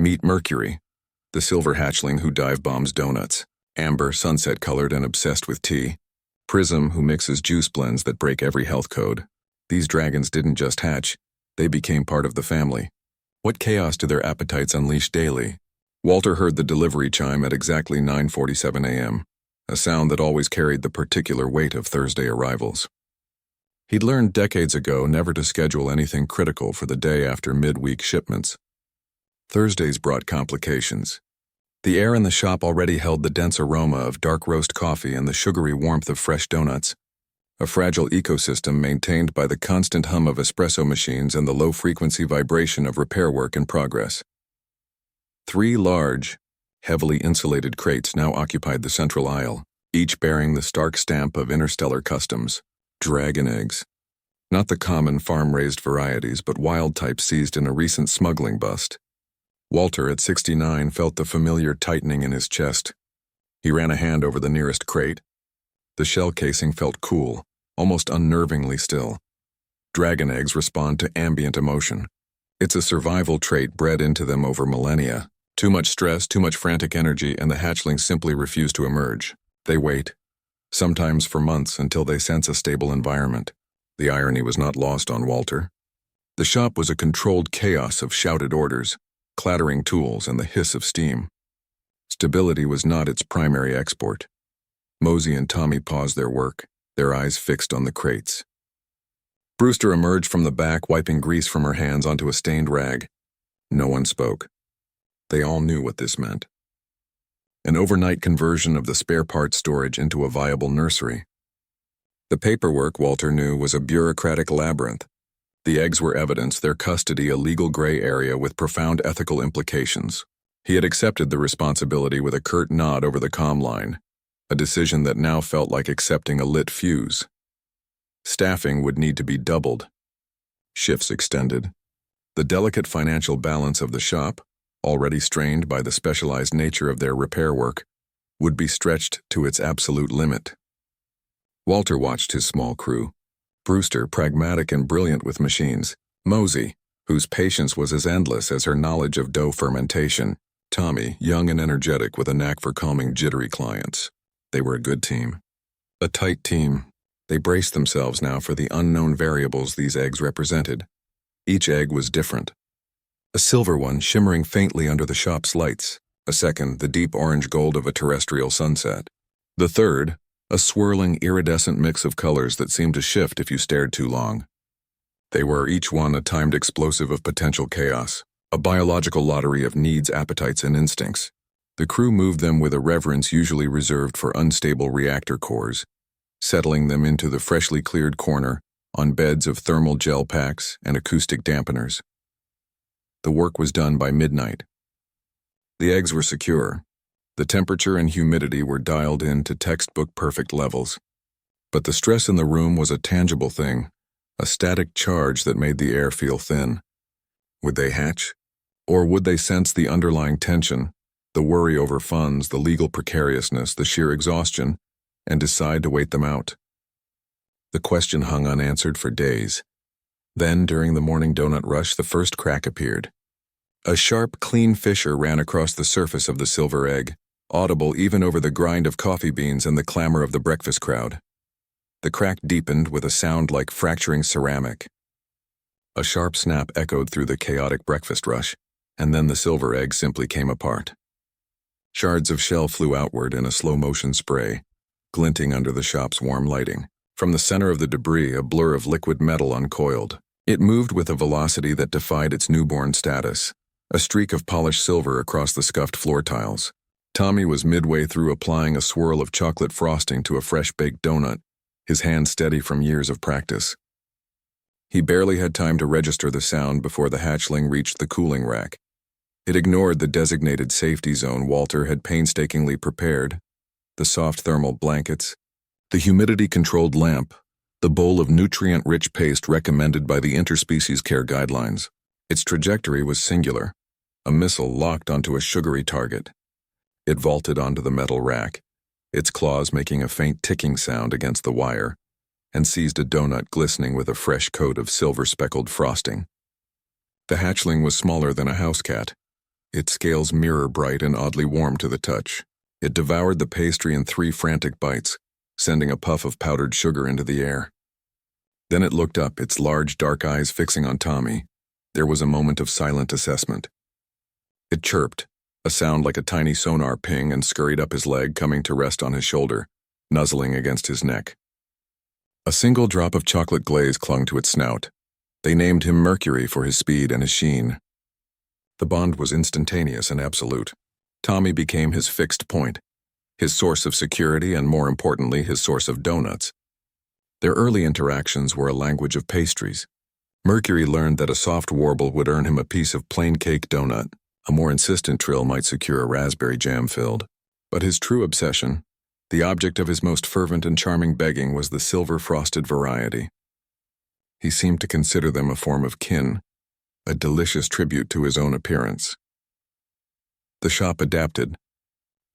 Meet Mercury, the silver hatchling who dive bombs donuts. Amber, sunset-colored and obsessed with tea. Prism, who mixes juice blends that break every health code. These dragons didn't just hatch, they became part of the family. What chaos do their appetites unleash daily? Walter heard the delivery chime at exactly 9:47 a.m., a sound that always carried the particular weight of Thursday arrivals. He'd learned decades ago never to schedule anything critical for the day after midweek shipments. Thursdays brought complications. The air in the shop already held the dense aroma of dark roast coffee and the sugary warmth of fresh donuts, a fragile ecosystem maintained by the constant hum of espresso machines and the low-frequency vibration of repair work in progress. 3 large, heavily insulated crates now occupied the central aisle, each bearing the stark stamp of interstellar customs, dragon eggs. Not the common farm-raised varieties, but wild types seized in a recent smuggling bust. Walter, at 69, felt the familiar tightening in his chest. He ran a hand over the nearest crate. The shell casing felt cool, almost unnervingly still. Dragon eggs respond to ambient emotion. It's a survival trait bred into them over millennia. Too much stress, too much frantic energy, and the hatchlings simply refuse to emerge. They wait, sometimes for months, until they sense a stable environment. The irony was not lost on Walter. The shop was a controlled chaos of shouted orders, clattering tools, and the hiss of steam. Stability was not its primary export. Mosey and Tommy paused their work, their eyes fixed on the crates. Brewster emerged from the back, wiping grease from her hands onto a stained rag. No one spoke. They all knew what this meant. An overnight conversion of the spare parts storage into a viable nursery. The paperwork, Walter knew, was a bureaucratic labyrinth. The eggs were evidence, their custody a legal gray area with profound ethical implications. He had accepted the responsibility with a curt nod over the comm line, a decision that now felt like accepting a lit fuse. Staffing would need to be doubled. Shifts extended. The delicate financial balance of the shop, already strained by the specialized nature of their repair work, would be stretched to its absolute limit. Walter watched his small crew. Brewster, pragmatic and brilliant with machines. Mosey, whose patience was as endless as her knowledge of dough fermentation. Tommy, young and energetic with a knack for calming jittery clients. They were a good team. A tight team. They braced themselves now for the unknown variables these eggs represented. Each egg was different. A silver one shimmering faintly under the shop's lights. A second, the deep orange gold of a terrestrial sunset. The third, a swirling, iridescent mix of colors that seemed to shift if you stared too long. They were each one a timed explosive of potential chaos, a biological lottery of needs, appetites, and instincts. The crew moved them with a reverence usually reserved for unstable reactor cores, settling them into the freshly cleared corner on beds of thermal gel packs and acoustic dampeners. The work was done by midnight. The eggs were secure. The temperature and humidity were dialed in to textbook-perfect levels. But the stress in the room was a tangible thing, a static charge that made the air feel thin. Would they hatch? Or would they sense the underlying tension, the worry over funds, the legal precariousness, the sheer exhaustion, and decide to wait them out? The question hung unanswered for days. Then, during the morning donut rush, the first crack appeared. A sharp, clean fissure ran across the surface of the silver egg, audible even over the grind of coffee beans and the clamor of the breakfast crowd. The crack deepened with a sound like fracturing ceramic. A sharp snap echoed through the chaotic breakfast rush, and then the silver egg simply came apart. Shards of shell flew outward in a slow-motion spray, glinting under the shop's warm lighting. From the center of the debris, a blur of liquid metal uncoiled. It moved with a velocity that defied its newborn status, a streak of polished silver across the scuffed floor tiles. Tommy was midway through applying a swirl of chocolate frosting to a fresh-baked donut, his hand steady from years of practice. He barely had time to register the sound before the hatchling reached the cooling rack. It ignored the designated safety zone Walter had painstakingly prepared, the soft thermal blankets, the humidity-controlled lamp, the bowl of nutrient-rich paste recommended by the interspecies care guidelines. Its trajectory was singular, a missile locked onto a sugary target. It vaulted onto the metal rack, its claws making a faint ticking sound against the wire, and seized a donut glistening with a fresh coat of silver-speckled frosting. The hatchling was smaller than a house cat, its scales mirror-bright and oddly warm to the touch. It devoured the pastry in 3 frantic bites, sending a puff of powdered sugar into the air. Then it looked up, its large dark eyes fixing on Tommy. There was a moment of silent assessment. It chirped, a sound like a tiny sonar ping, and scurried up his leg, coming to rest on his shoulder, nuzzling against his neck. A single drop of chocolate glaze clung to its snout. They named him Mercury for his speed and his sheen. The bond was instantaneous and absolute. Tommy became his fixed point, his source of security, and more importantly, his source of donuts. Their early interactions were a language of pastries. Mercury learned that a soft warble would earn him a piece of plain cake donut. A more insistent trill might secure a raspberry jam-filled. But his true obsession, the object of his most fervent and charming begging, was the silver-frosted variety. He seemed to consider them a form of kin, a delicious tribute to his own appearance. The shop adapted.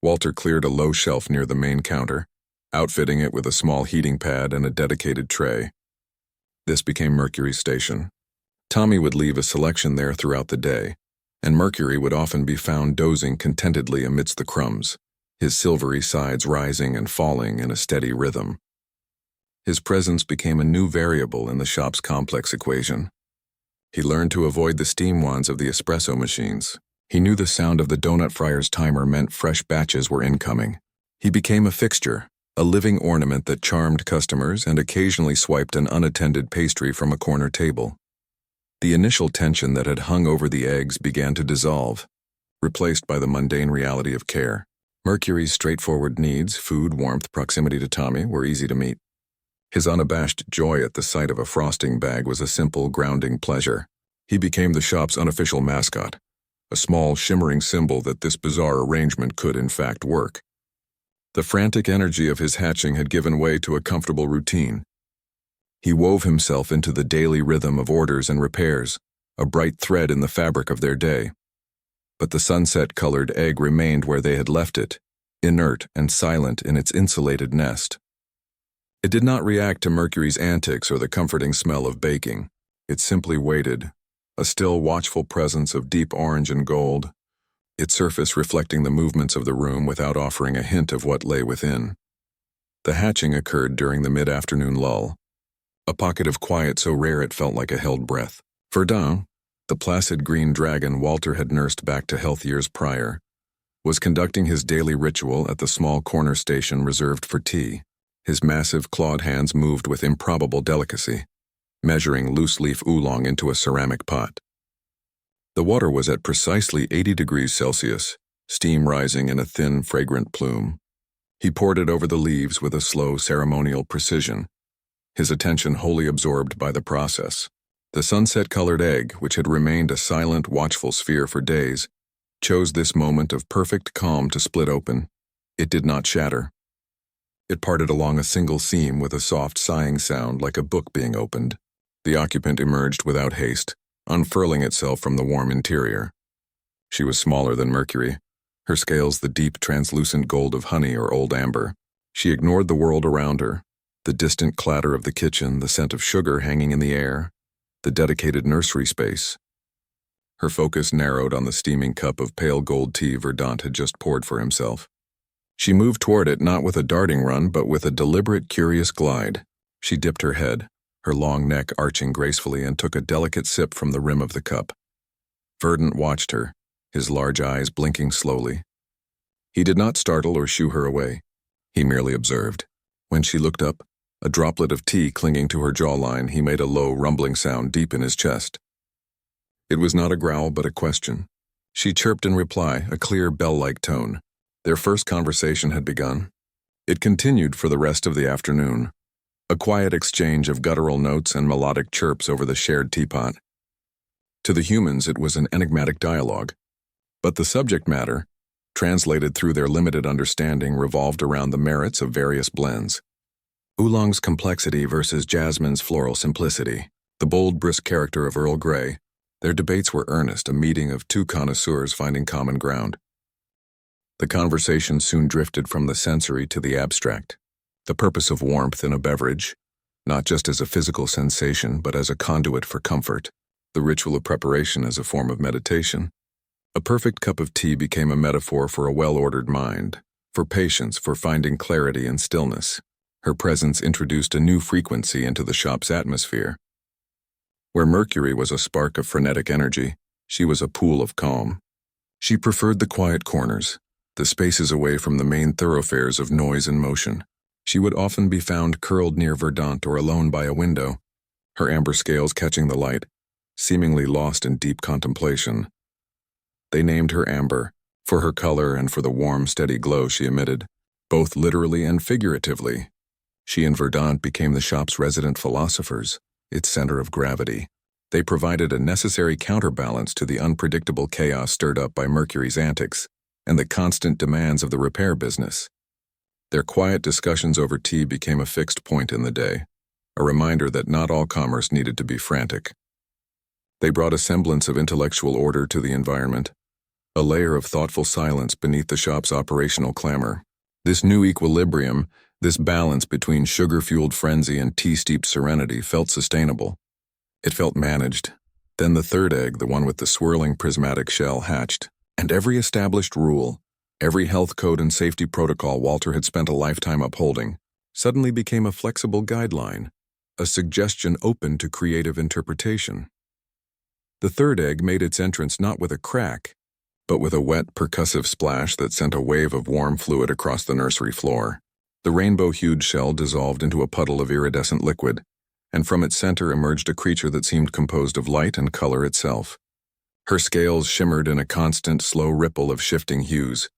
Walter cleared a low shelf near the main counter, outfitting it with a small heating pad and a dedicated tray. This became Mercury's station. Tommy would leave a selection there throughout the day, and Mercury would often be found dozing contentedly amidst the crumbs, his silvery sides rising and falling in a steady rhythm. His presence became a new variable in the shop's complex equation. He learned to avoid the steam wands of the espresso machines. He knew the sound of the donut fryer's timer meant fresh batches were incoming. He became a fixture, a living ornament that charmed customers and occasionally swiped an unattended pastry from a corner table. The initial tension that had hung over the eggs began to dissolve, replaced by the mundane reality of care. Mercury's straightforward needs, food, warmth, proximity to Tommy, were easy to meet. His unabashed joy at the sight of a frosting bag was a simple, grounding pleasure. He became the shop's unofficial mascot, a small, shimmering symbol that this bizarre arrangement could in fact work. The frantic energy of his hatching had given way to a comfortable routine. He wove himself into the daily rhythm of orders and repairs, a bright thread in the fabric of their day. But the sunset-colored egg remained where they had left it, inert and silent in its insulated nest. It did not react to Mercury's antics or the comforting smell of baking. It simply waited, a still, watchful presence of deep orange and gold, its surface reflecting the movements of the room without offering a hint of what lay within. The hatching occurred during the mid-afternoon lull, a pocket of quiet so rare it felt like a held breath. Verdun, the placid green dragon Walter had nursed back to health years prior, was conducting his daily ritual at the small corner station reserved for tea. His massive clawed hands moved with improbable delicacy, measuring loose-leaf oolong into a ceramic pot. The water was at precisely 80 degrees Celsius, steam rising in a thin, fragrant plume. He poured it over the leaves with a slow, ceremonial precision, his attention wholly absorbed by the process. The sunset-colored egg, which had remained a silent, watchful sphere for days, chose this moment of perfect calm to split open. It did not shatter. It parted along a single seam with a soft sighing sound like a book being opened. The occupant emerged without haste, unfurling itself from the warm interior. She was smaller than Mercury, her scales the deep, translucent gold of honey or old amber. She ignored the world around her, the distant clatter of the kitchen, the scent of sugar hanging in the air, the dedicated nursery space. Her focus narrowed on the steaming cup of pale gold tea Verdant had just poured for himself. She moved toward it not with a darting run, but with a deliberate, curious glide. She dipped her head, her long neck arching gracefully, and took a delicate sip from the rim of the cup. Verdant watched her, his large eyes blinking slowly. He did not startle or shoo her away. He merely observed. When she looked up, a droplet of tea clinging to her jawline, he made a low, rumbling sound deep in his chest. It was not a growl, but a question. She chirped in reply, a clear, bell-like tone. Their first conversation had begun. It continued for the rest of the afternoon, a quiet exchange of guttural notes and melodic chirps over the shared teapot. To the humans, it was an enigmatic dialogue, but the subject matter, translated through their limited understanding, revolved around the merits of various blends. Oolong's complexity versus Jasmine's floral simplicity, the bold, brisk character of Earl Grey. Their debates were earnest, a meeting of two connoisseurs finding common ground. The conversation soon drifted from the sensory to the abstract. The purpose of warmth in a beverage, not just as a physical sensation, but as a conduit for comfort. The ritual of preparation as a form of meditation. A perfect cup of tea became a metaphor for a well-ordered mind, for patience, for finding clarity and stillness. Her presence introduced a new frequency into the shop's atmosphere. Where Mercury was a spark of frenetic energy, she was a pool of calm. She preferred the quiet corners, the spaces away from the main thoroughfares of noise and motion. She would often be found curled near Verdant or alone by a window, her amber scales catching the light, seemingly lost in deep contemplation. They named her Amber, for her color and for the warm, steady glow she emitted, both literally and figuratively. She and Verdant became the shop's resident philosophers, its center of gravity. They provided a necessary counterbalance to the unpredictable chaos stirred up by Mercury's antics and the constant demands of the repair business. Their quiet discussions over tea became a fixed point in the day, a reminder that not all commerce needed to be frantic. They brought a semblance of intellectual order to the environment, a layer of thoughtful silence beneath the shop's operational clamor. This new equilibrium, this balance between sugar-fueled frenzy and tea-steeped serenity felt sustainable. It felt managed. Then the third egg, the one with the swirling prismatic shell, hatched, and every established rule, every health code and safety protocol Walter had spent a lifetime upholding, suddenly became a flexible guideline, a suggestion open to creative interpretation. The third egg made its entrance not with a crack, but with a wet, percussive splash that sent a wave of warm fluid across the nursery floor. The rainbow-hued shell dissolved into a puddle of iridescent liquid, and from its center emerged a creature that seemed composed of light and color itself. Her scales shimmered in a constant, slow ripple of shifting hues,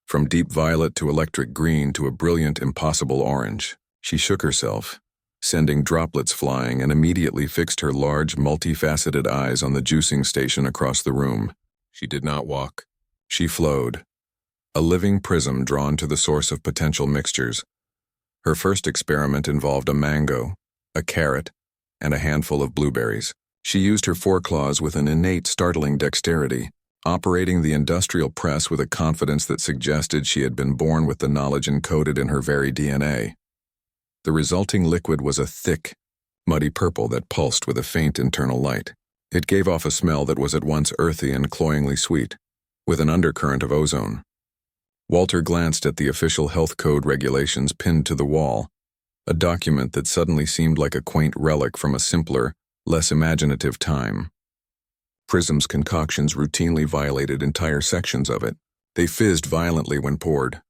from deep violet to electric green to a brilliant, impossible orange. She shook herself, sending droplets flying, and immediately fixed her large, multifaceted eyes on the juicing station across the room. She did not walk. She flowed, a living prism drawn to the source of potential mixtures. Her first experiment involved a mango, a carrot, and a handful of blueberries. She used her foreclaws with an innate, startling dexterity, operating the industrial press with a confidence that suggested she had been born with the knowledge encoded in her very DNA. The resulting liquid was a thick, muddy purple that pulsed with a faint internal light. It gave off a smell that was at once earthy and cloyingly sweet, with an undercurrent of ozone. Walter glanced at the official health code regulations pinned to the wall, a document that suddenly seemed like a quaint relic from a simpler, less imaginative time. Prism's concoctions routinely violated entire sections of it. They fizzed violently when poured,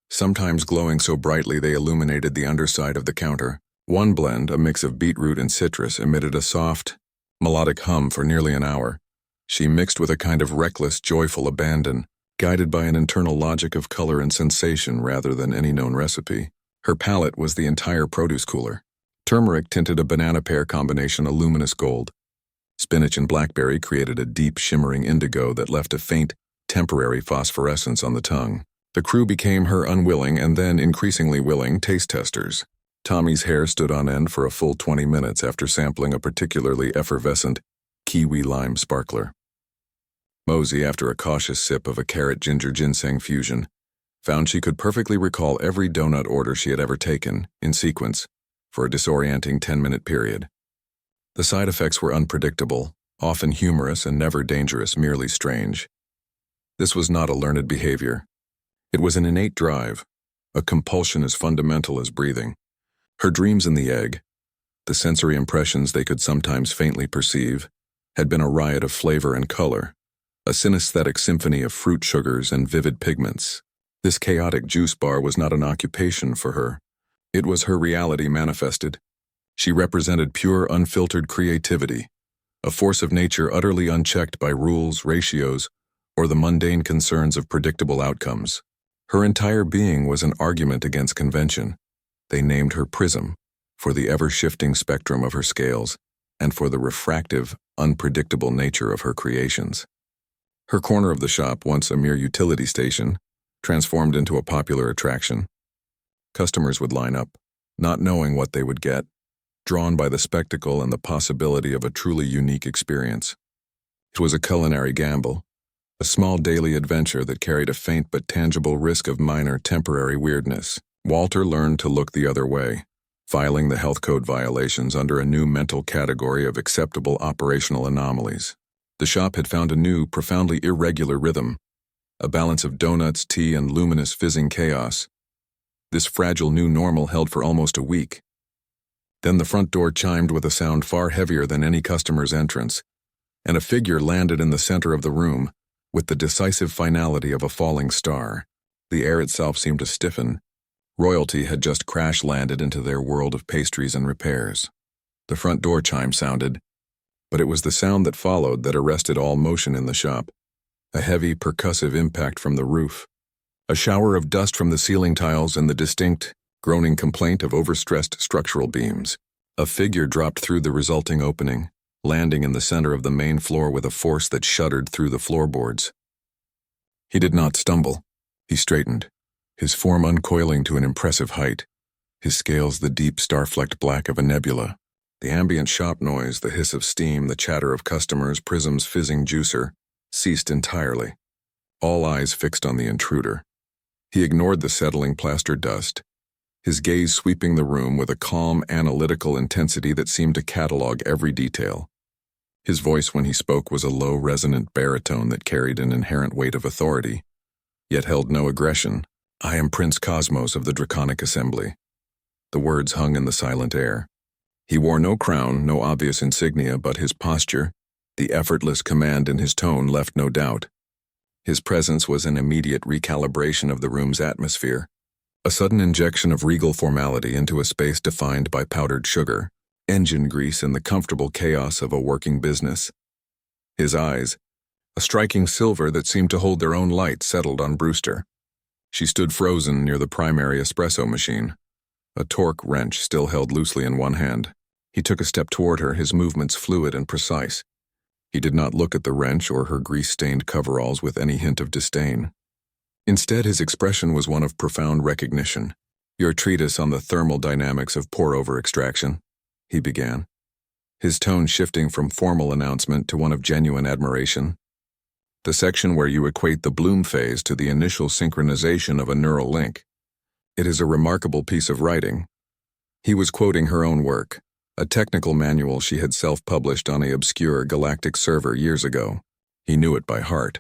sometimes glowing so brightly they illuminated the underside of the counter. One blend, a mix of beetroot and citrus, emitted a soft, melodic hum for nearly an hour. She mixed with a kind of reckless, joyful abandon, guided by an internal logic of color and sensation rather than any known recipe. Her palette was the entire produce cooler. Turmeric tinted a banana-pear combination a luminous gold. Spinach and blackberry created a deep, shimmering indigo that left a faint, temporary phosphorescence on the tongue. The crew became her unwilling and then increasingly willing taste testers. Tommy's hair stood on end for a full 20 minutes after sampling a particularly effervescent kiwi lime sparkler. Mosey, after a cautious sip of a carrot-ginger ginseng fusion, found she could perfectly recall every donut order she had ever taken, in sequence, for a disorienting 10-minute period. The side effects were unpredictable, often humorous and never dangerous, merely strange. This was not a learned behavior. It was an innate drive, a compulsion as fundamental as breathing. Her dreams in the egg, the sensory impressions they could sometimes faintly perceive, had been a riot of flavor and color, a synesthetic symphony of fruit sugars and vivid pigments. This chaotic juice bar was not an occupation for her. It was her reality manifested. She represented pure, unfiltered creativity, a force of nature utterly unchecked by rules, ratios, or the mundane concerns of predictable outcomes. Her entire being was an argument against convention. They named her Prism, for the ever-shifting spectrum of her scales, and for the refractive, unpredictable nature of her creations. Her corner of the shop, once a mere utility station, transformed into a popular attraction. Customers would line up, not knowing what they would get, drawn by the spectacle and the possibility of a truly unique experience. It was a culinary gamble, a small daily adventure that carried a faint but tangible risk of minor, temporary weirdness. Walter learned to look the other way, filing the health code violations under a new mental category of acceptable operational anomalies. The shop had found a new, profoundly irregular rhythm, a balance of donuts, tea, and luminous fizzing chaos. This fragile new normal held for almost a week. Then the front door chimed with a sound far heavier than any customer's entrance, and a figure landed in the center of the room, with the decisive finality of a falling star. The air itself seemed to stiffen. Royalty had just crash-landed into their world of pastries and repairs. The front door chime sounded, but it was the sound that followed that arrested all motion in the shop. A heavy, percussive impact from the roof, a shower of dust from the ceiling tiles, and the distinct, groaning complaint of overstressed structural beams. A figure dropped through the resulting opening, landing in the center of the main floor with a force that shuddered through the floorboards. He did not stumble. He straightened, his form uncoiling to an impressive height, his scales the deep star-flecked black of a nebula. The ambient shop noise, the hiss of steam, the chatter of customers, Prism's fizzing juicer, ceased entirely, all eyes fixed on the intruder. He ignored the settling plaster dust, his gaze sweeping the room with a calm, analytical intensity that seemed to catalog every detail. His voice when he spoke was a low, resonant baritone that carried an inherent weight of authority, yet held no aggression. "I am Prince Cosmos of the Draconic Assembly." The words hung in the silent air. He wore no crown, no obvious insignia, but his posture, the effortless command in his tone left no doubt. His presence was an immediate recalibration of the room's atmosphere, a sudden injection of regal formality into a space defined by powdered sugar, engine grease, and the comfortable chaos of a working business. His eyes, a striking silver that seemed to hold their own light, settled on Brewster. She stood frozen near the primary espresso machine, a torque wrench still held loosely in one hand. He took a step toward her, his movements fluid and precise. He did not look at the wrench or her grease-stained coveralls with any hint of disdain. Instead, his expression was one of profound recognition. "Your treatise on the thermal dynamics of pour-over extraction," he began, his tone shifting from formal announcement to one of genuine admiration. "The section where you equate the bloom phase to the initial synchronization of a neural link. It is a remarkable piece of writing." He was quoting her own work, a technical manual she had self-published on an obscure galactic server years ago. He knew it by heart.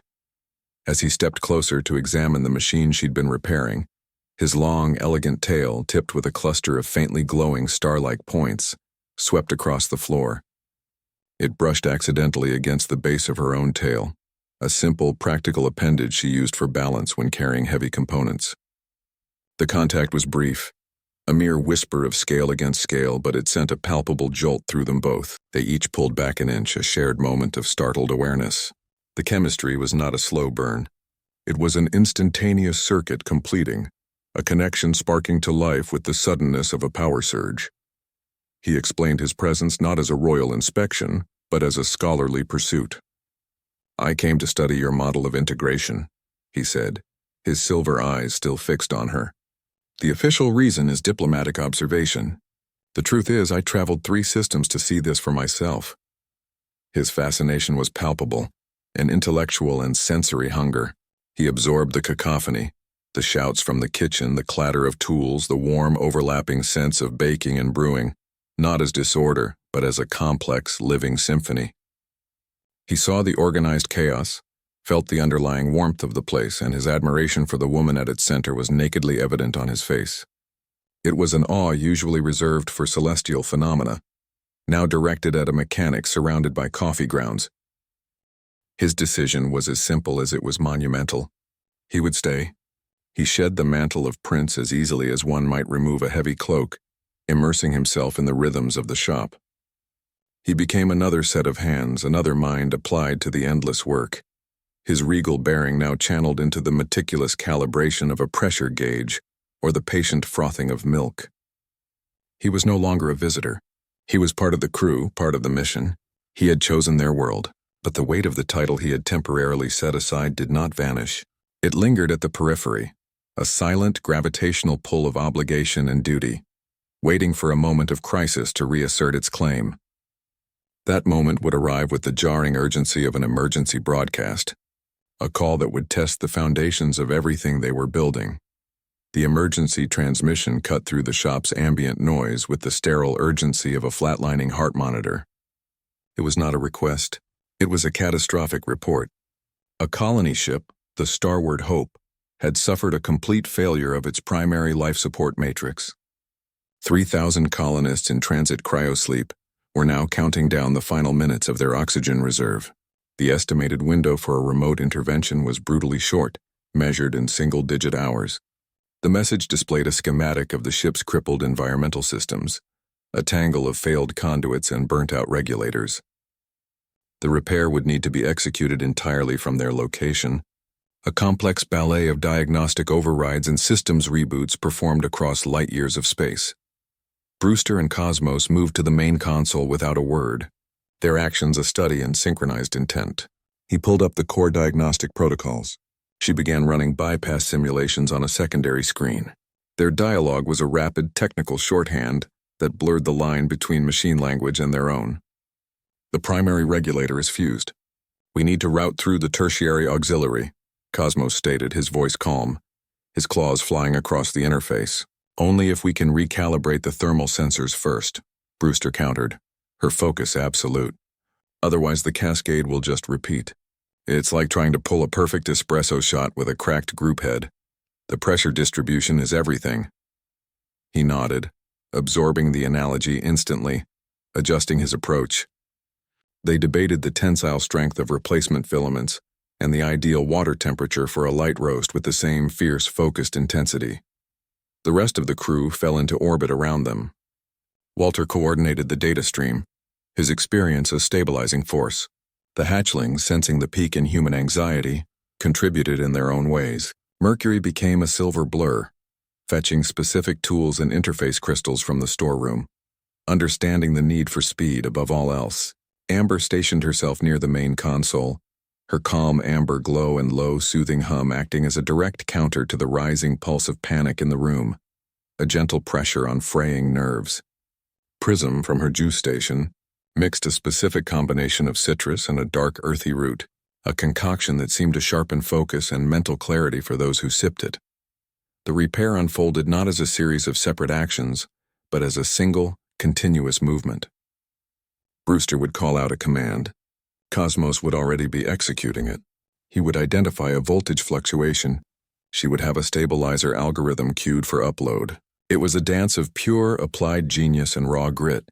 As he stepped closer to examine the machine she'd been repairing, his long, elegant tail, tipped with a cluster of faintly glowing star-like points, swept across the floor. It brushed accidentally against the base of her own tail, a simple, practical appendage she used for balance when carrying heavy components. The contact was brief, a mere whisper of scale against scale, but it sent a palpable jolt through them both. They each pulled back an inch, a shared moment of startled awareness. The chemistry was not a slow burn. It was an instantaneous circuit completing, a connection sparking to life with the suddenness of a power surge. He explained his presence not as a royal inspection, but as a scholarly pursuit. "I came to study your model of integration," he said, his silver eyes still fixed on her. "The official reason is diplomatic observation. The truth is, I traveled 3 systems to see this for myself." His fascination was palpable, an intellectual and sensory hunger. He absorbed the cacophony, the shouts from the kitchen, the clatter of tools, the warm, overlapping sense of baking and brewing, not as disorder, but as a complex, living symphony. He saw the organized chaos, felt the underlying warmth of the place, and his admiration for the woman at its center was nakedly evident on his face. It was an awe usually reserved for celestial phenomena, now directed at a mechanic surrounded by coffee grounds. His decision was as simple as it was monumental. He would stay. He shed the mantle of prince as easily as one might remove a heavy cloak, immersing himself in the rhythms of the shop. He became another set of hands, another mind applied to the endless work, his regal bearing now channeled into the meticulous calibration of a pressure gauge or the patient frothing of milk. He was no longer a visitor. He was part of the crew, part of the mission. He had chosen their world, but the weight of the title he had temporarily set aside did not vanish. It lingered at the periphery, a silent gravitational pull of obligation and duty, waiting for a moment of crisis to reassert its claim. That moment would arrive with the jarring urgency of an emergency broadcast, a call that would test the foundations of everything they were building. The emergency transmission cut through the shop's ambient noise with the sterile urgency of a flatlining heart monitor. It was not a request. It was a catastrophic report. A colony ship, the Starward Hope, had suffered a complete failure of its primary life support matrix. 3,000 colonists in transit cryosleep were now counting down the final minutes of their oxygen reserve. The estimated window for a remote intervention was brutally short, measured in single-digit hours. The message displayed a schematic of the ship's crippled environmental systems, a tangle of failed conduits and burnt-out regulators. The repair would need to be executed entirely from their location. A complex ballet of diagnostic overrides and systems reboots performed across light-years of space. Brewster and Cosmos moved to the main console without a word, their actions a study in synchronized intent. He pulled up the core diagnostic protocols. She began running bypass simulations on a secondary screen. Their dialogue was a rapid technical shorthand that blurred the line between machine language and their own. The primary regulator is fused. We need to route through the tertiary auxiliary, Cosmos stated, his voice calm, his claws flying across the interface. Only if we can recalibrate the thermal sensors first, Brewster countered, her focus absolute. Otherwise the cascade will just repeat. It's like trying to pull a perfect espresso shot with a cracked group head. The pressure distribution is everything. He nodded, absorbing the analogy instantly, adjusting his approach. They debated the tensile strength of replacement filaments and the ideal water temperature for a light roast with the same fierce, focused intensity. The rest of the crew fell into orbit around them. Walter coordinated the data stream, his experience a stabilizing force. The hatchlings, sensing the peak in human anxiety, contributed in their own ways. Mercury became a silver blur, fetching specific tools and interface crystals from the storeroom, understanding the need for speed above all else. Amber stationed herself near the main console, her calm amber glow and low, soothing hum acting as a direct counter to the rising pulse of panic in the room, a gentle pressure on fraying nerves. Prism, from her juice station, mixed a specific combination of citrus and a dark, earthy root, a concoction that seemed to sharpen focus and mental clarity for those who sipped it. The repair unfolded not as a series of separate actions, but as a single, continuous movement. Brewster would call out a command. Cosmos would already be executing it. He would identify a voltage fluctuation. She would have a stabilizer algorithm queued for upload. It was a dance of pure, applied genius and raw grit,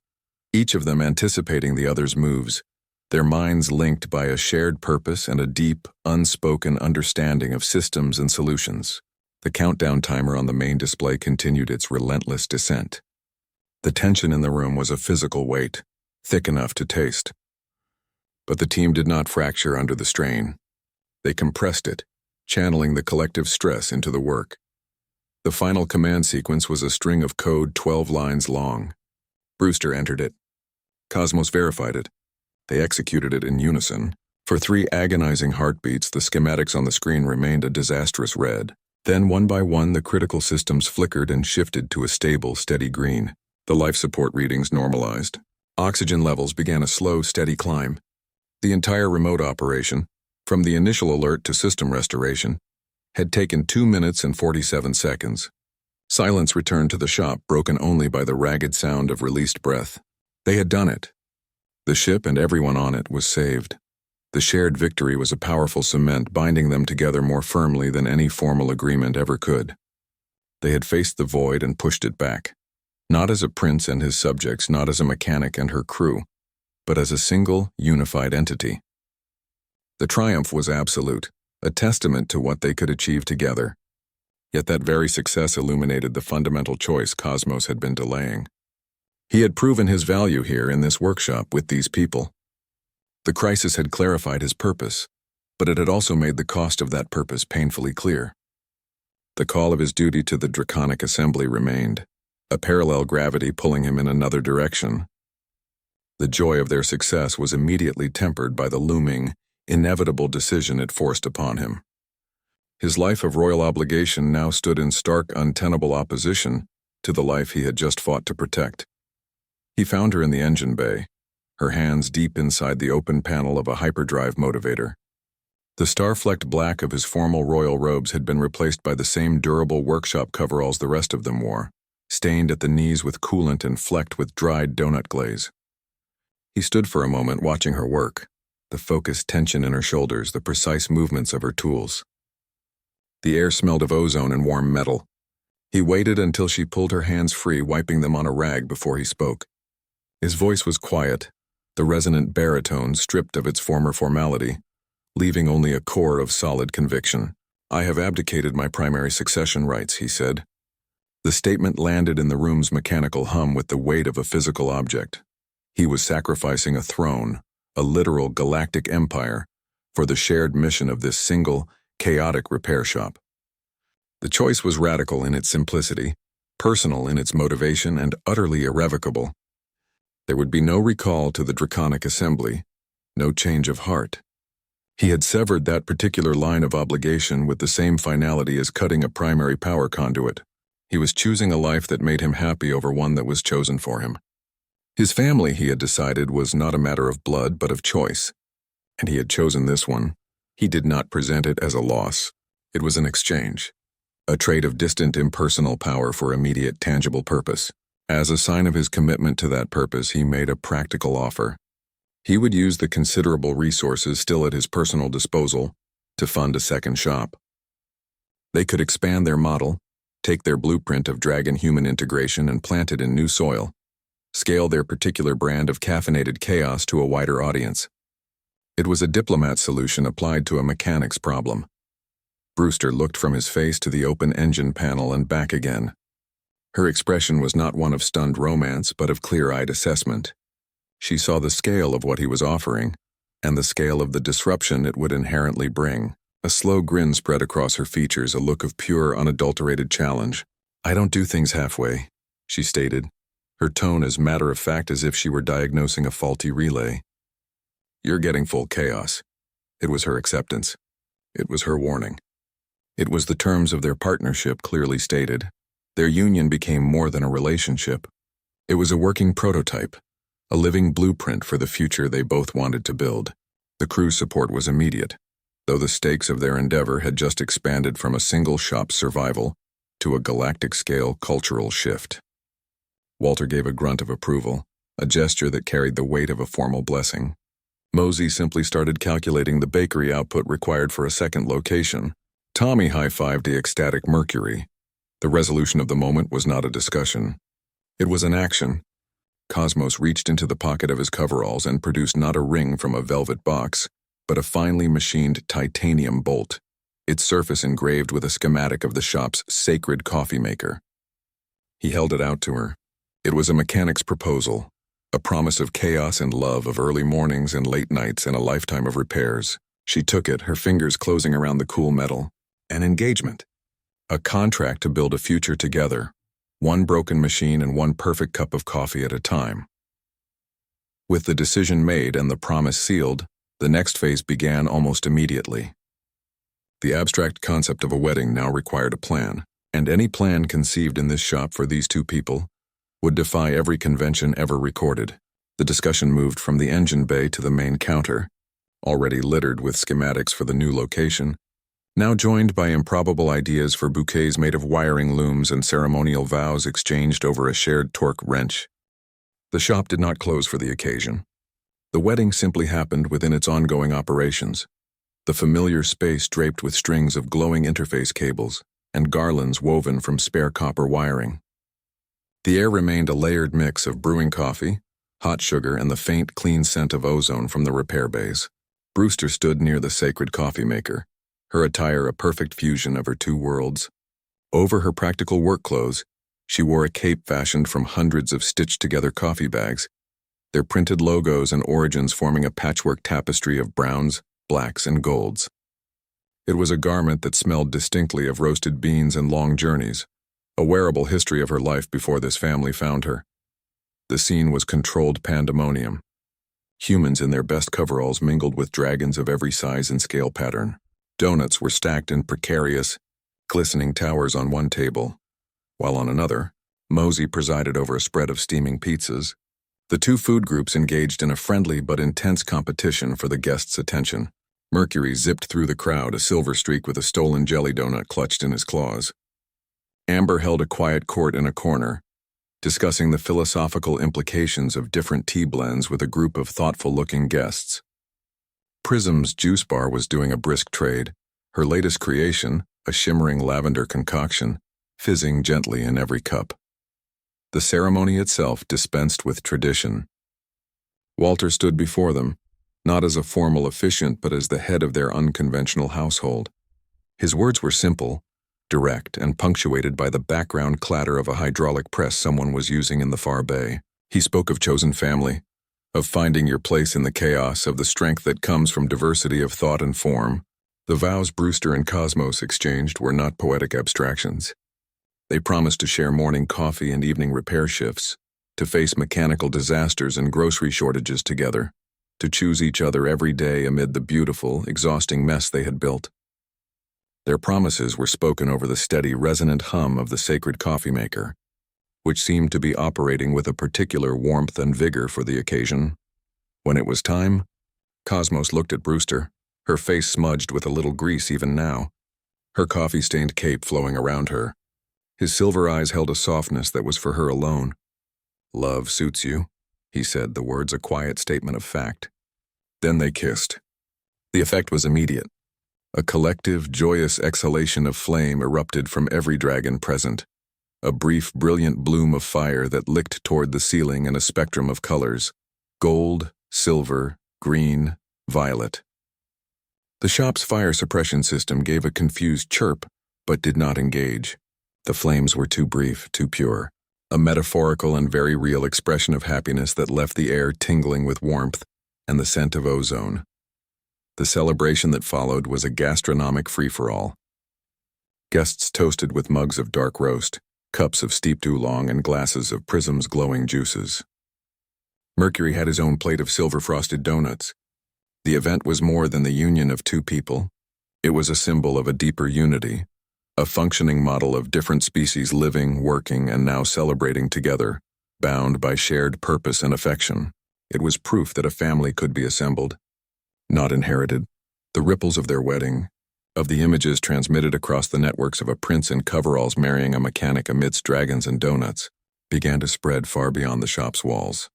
each of them anticipating the other's moves, their minds linked by a shared purpose and a deep, unspoken understanding of systems and solutions. The countdown timer on the main display continued its relentless descent. The tension in the room was a physical weight, thick enough to taste. But the team did not fracture under the strain. They compressed it, channeling the collective stress into the work. The final command sequence was a string of code 12 lines long. Brewster entered it. Cosmos verified it. They executed it in unison. For 3 agonizing heartbeats, the schematics on the screen remained a disastrous red. Then, one by one, the critical systems flickered and shifted to a stable, steady green. The life support readings normalized. Oxygen levels began a slow, steady climb. The entire remote operation, from the initial alert to system restoration, had taken 2 minutes and 47 seconds. Silence returned to the shop, broken only by the ragged sound of released breath. They had done it. The ship and everyone on it was saved. The shared victory was a powerful cement binding them together more firmly than any formal agreement ever could. They had faced the void and pushed it back. Not as a prince and his subjects, not as a mechanic and her crew, but as a single, unified entity. The triumph was absolute, a testament to what they could achieve together. Yet that very success illuminated the fundamental choice Cosmos had been delaying. He had proven his value here in this workshop with these people. The crisis had clarified his purpose, but it had also made the cost of that purpose painfully clear. The call of his duty to the draconic assembly remained, a parallel gravity pulling him in another direction. The joy of their success was immediately tempered by the looming, inevitable decision it forced upon him. His life of royal obligation now stood in stark, untenable opposition to the life he had just fought to protect. He found her in the engine bay, her hands deep inside the open panel of a hyperdrive motivator. The star-flecked black of his formal royal robes had been replaced by the same durable workshop coveralls the rest of them wore, stained at the knees with coolant and flecked with dried donut glaze. He stood for a moment watching her work, the focused tension in her shoulders, the precise movements of her tools. The air smelled of ozone and warm metal. He waited until she pulled her hands free, wiping them on a rag before he spoke. His voice was quiet, the resonant baritone stripped of its former formality, leaving only a core of solid conviction. "I have abdicated my primary succession rights," he said. The statement landed in the room's mechanical hum with the weight of a physical object. He was sacrificing a throne, a literal galactic empire, for the shared mission of this single, chaotic repair shop. The choice was radical in its simplicity, personal in its motivation, and utterly irrevocable. There would be no recall to the draconic assembly, no change of heart. He had severed that particular line of obligation with the same finality as cutting a primary power conduit. He was choosing a life that made him happy over one that was chosen for him. His family, he had decided, was not a matter of blood but of choice, and he had chosen this one. He did not present it as a loss. It was an exchange, a trade of distant impersonal power for immediate tangible purpose. As a sign of his commitment to that purpose, he made a practical offer. He would use the considerable resources still at his personal disposal to fund a second shop. They could expand their model, take their blueprint of dragon-human integration and plant it in new soil, scale their particular brand of caffeinated chaos to a wider audience. It was a diplomat solution applied to a mechanic's problem. Brewster looked from his face to the open engine panel and back again. Her expression was not one of stunned romance, but of clear-eyed assessment. She saw the scale of what he was offering, and the scale of the disruption it would inherently bring. A slow grin spread across her features, a look of pure, unadulterated challenge. "I don't do things halfway," she stated, her tone as matter-of-fact as if she were diagnosing a faulty relay. "You're getting full chaos." It was her acceptance. It was her warning. It was the terms of their partnership clearly stated. Their union became more than a relationship. It was a working prototype, a living blueprint for the future they both wanted to build. The crew's support was immediate, though the stakes of their endeavor had just expanded from a single shop's survival to a galactic-scale cultural shift. Walter gave a grunt of approval, a gesture that carried the weight of a formal blessing. Mosey simply started calculating the bakery output required for a second location. Tommy high-fived the ecstatic Mercury. The resolution of the moment was not a discussion. It was an action. Cosmos reached into the pocket of his coveralls and produced not a ring from a velvet box, but a finely machined titanium bolt, its surface engraved with a schematic of the shop's sacred coffee maker. He held it out to her. It was a mechanic's proposal, a promise of chaos and love, of early mornings and late nights and a lifetime of repairs. She took it, her fingers closing around the cool metal. An engagement. A contract to build a future together, one broken machine and one perfect cup of coffee at a time. With the decision made and the promise sealed, the next phase began almost immediately. The abstract concept of a wedding now required a plan, and any plan conceived in this shop for these two people would defy every convention ever recorded. The discussion moved from the engine bay to the main counter, already littered with schematics for the new location, now joined by improbable ideas for bouquets made of wiring looms and ceremonial vows exchanged over a shared torque wrench. The shop did not close for the occasion. The wedding simply happened within its ongoing operations, the familiar space draped with strings of glowing interface cables and garlands woven from spare copper wiring. The air remained a layered mix of brewing coffee, hot sugar, and the faint, clean scent of ozone from the repair bays. Brewster stood near the sacred coffee maker, her attire a perfect fusion of her two worlds. Over her practical work clothes, she wore a cape fashioned from hundreds of stitched-together coffee bags, their printed logos and origins forming a patchwork tapestry of browns, blacks, and golds. It was a garment that smelled distinctly of roasted beans and long journeys, a wearable history of her life before this family found her. The scene was controlled pandemonium. Humans in their best coveralls mingled with dragons of every size and scale pattern. Donuts were stacked in precarious, glistening towers on one table, while on another, Mosey presided over a spread of steaming pizzas. The two food groups engaged in a friendly but intense competition for the guests' attention. Mercury zipped through the crowd, a silver streak with a stolen jelly donut clutched in his claws. Amber held a quiet court in a corner, discussing the philosophical implications of different tea blends with a group of thoughtful-looking guests. Prism's juice bar was doing a brisk trade, her latest creation, a shimmering lavender concoction, fizzing gently in every cup. The ceremony itself dispensed with tradition. Walter stood before them, not as a formal officiant but as the head of their unconventional household. His words were simple, direct, and punctuated by the background clatter of a hydraulic press someone was using in the far bay. He spoke of chosen family, of finding your place in the chaos, of the strength that comes from diversity of thought and form. The vows Brewster and Cosmos exchanged were not poetic abstractions. They promised to share morning coffee and evening repair shifts, to face mechanical disasters and grocery shortages together, to choose each other every day amid the beautiful, exhausting mess they had built. Their promises were spoken over the steady, resonant hum of the sacred coffee maker, which seemed to be operating with a particular warmth and vigor for the occasion. When it was time, Cosmos looked at Brewster, her face smudged with a little grease even now, her coffee-stained cape flowing around her. His silver eyes held a softness that was for her alone. "Love suits you," he said, the words a quiet statement of fact. Then they kissed. The effect was immediate. A collective, joyous exhalation of flame erupted from every dragon present, a brief, brilliant bloom of fire that licked toward the ceiling in a spectrum of colors: gold, silver, green, violet. The shop's fire suppression system gave a confused chirp, but did not engage. The flames were too brief, too pure, a metaphorical and very real expression of happiness that left the air tingling with warmth and the scent of ozone. The celebration that followed was a gastronomic free-for-all. Guests toasted with mugs of dark roast, cups of steeped oolong, and glasses of Prism's glowing juices. Mercury had his own plate of silver-frosted donuts. The event was more than the union of two people. It was a symbol of a deeper unity, a functioning model of different species living, working, and now celebrating together, bound by shared purpose and affection. It was proof that a family could be assembled, not inherited. The ripples of their wedding, of the images transmitted across the networks of a prince in coveralls marrying a mechanic amidst dragons and donuts, began to spread far beyond the shop's walls.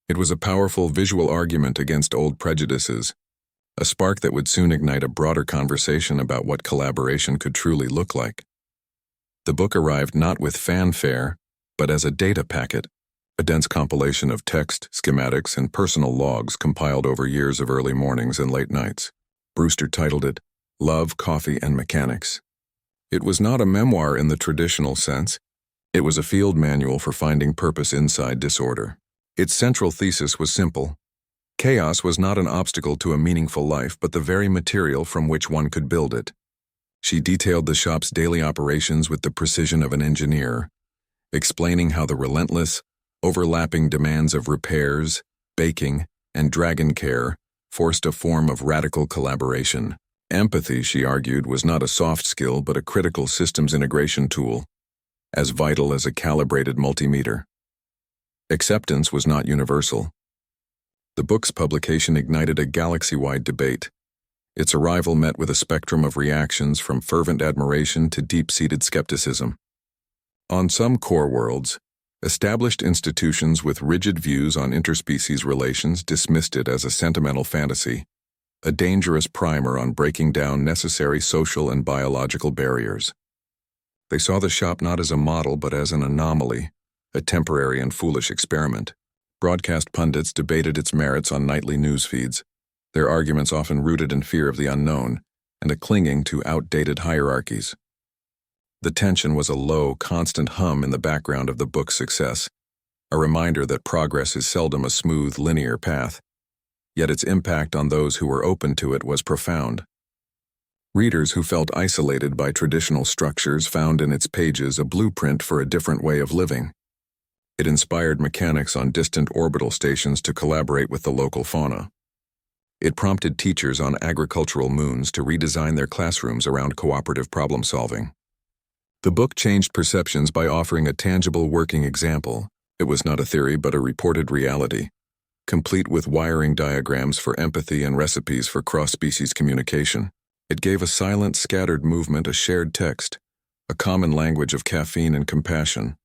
It was a powerful visual argument against old prejudices, a spark that would soon ignite a broader conversation about what collaboration could truly look like. The book arrived not with fanfare, but as a data packet, a dense compilation of text, schematics, and personal logs compiled over years of early mornings and late nights. Brewster titled it, "Love, Coffee, and Mechanics." It was not a memoir in the traditional sense. It was a field manual for finding purpose inside disorder. Its central thesis was simple. Chaos was not an obstacle to a meaningful life, but the very material from which one could build it. She detailed the shop's daily operations with the precision of an engineer, explaining how the relentless, overlapping demands of repairs, baking, and dragon care forced a form of radical collaboration. Empathy, she argued, was not a soft skill but a critical systems integration tool, as vital as a calibrated multimeter. Acceptance was not universal. The book's publication ignited a galaxy-wide debate. Its arrival met with a spectrum of reactions from fervent admiration to deep-seated skepticism. On some core worlds, established institutions with rigid views on interspecies relations dismissed it as a sentimental fantasy, a dangerous primer on breaking down necessary social and biological barriers. They saw the shop not as a model but as an anomaly, a temporary and foolish experiment. Broadcast pundits debated its merits on nightly news feeds, their arguments often rooted in fear of the unknown and a clinging to outdated hierarchies. The tension was a low, constant hum in the background of the book's success, a reminder that progress is seldom a smooth, linear path, yet its impact on those who were open to it was profound. Readers who felt isolated by traditional structures found in its pages a blueprint for a different way of living. It inspired mechanics on distant orbital stations to collaborate with the local fauna. It prompted teachers on agricultural moons to redesign their classrooms around cooperative problem-solving. The book changed perceptions by offering a tangible working example. It was not a theory but a reported reality, complete with wiring diagrams for empathy and recipes for cross-species communication. It gave a silent, scattered movement a shared text, a common language of caffeine and compassion.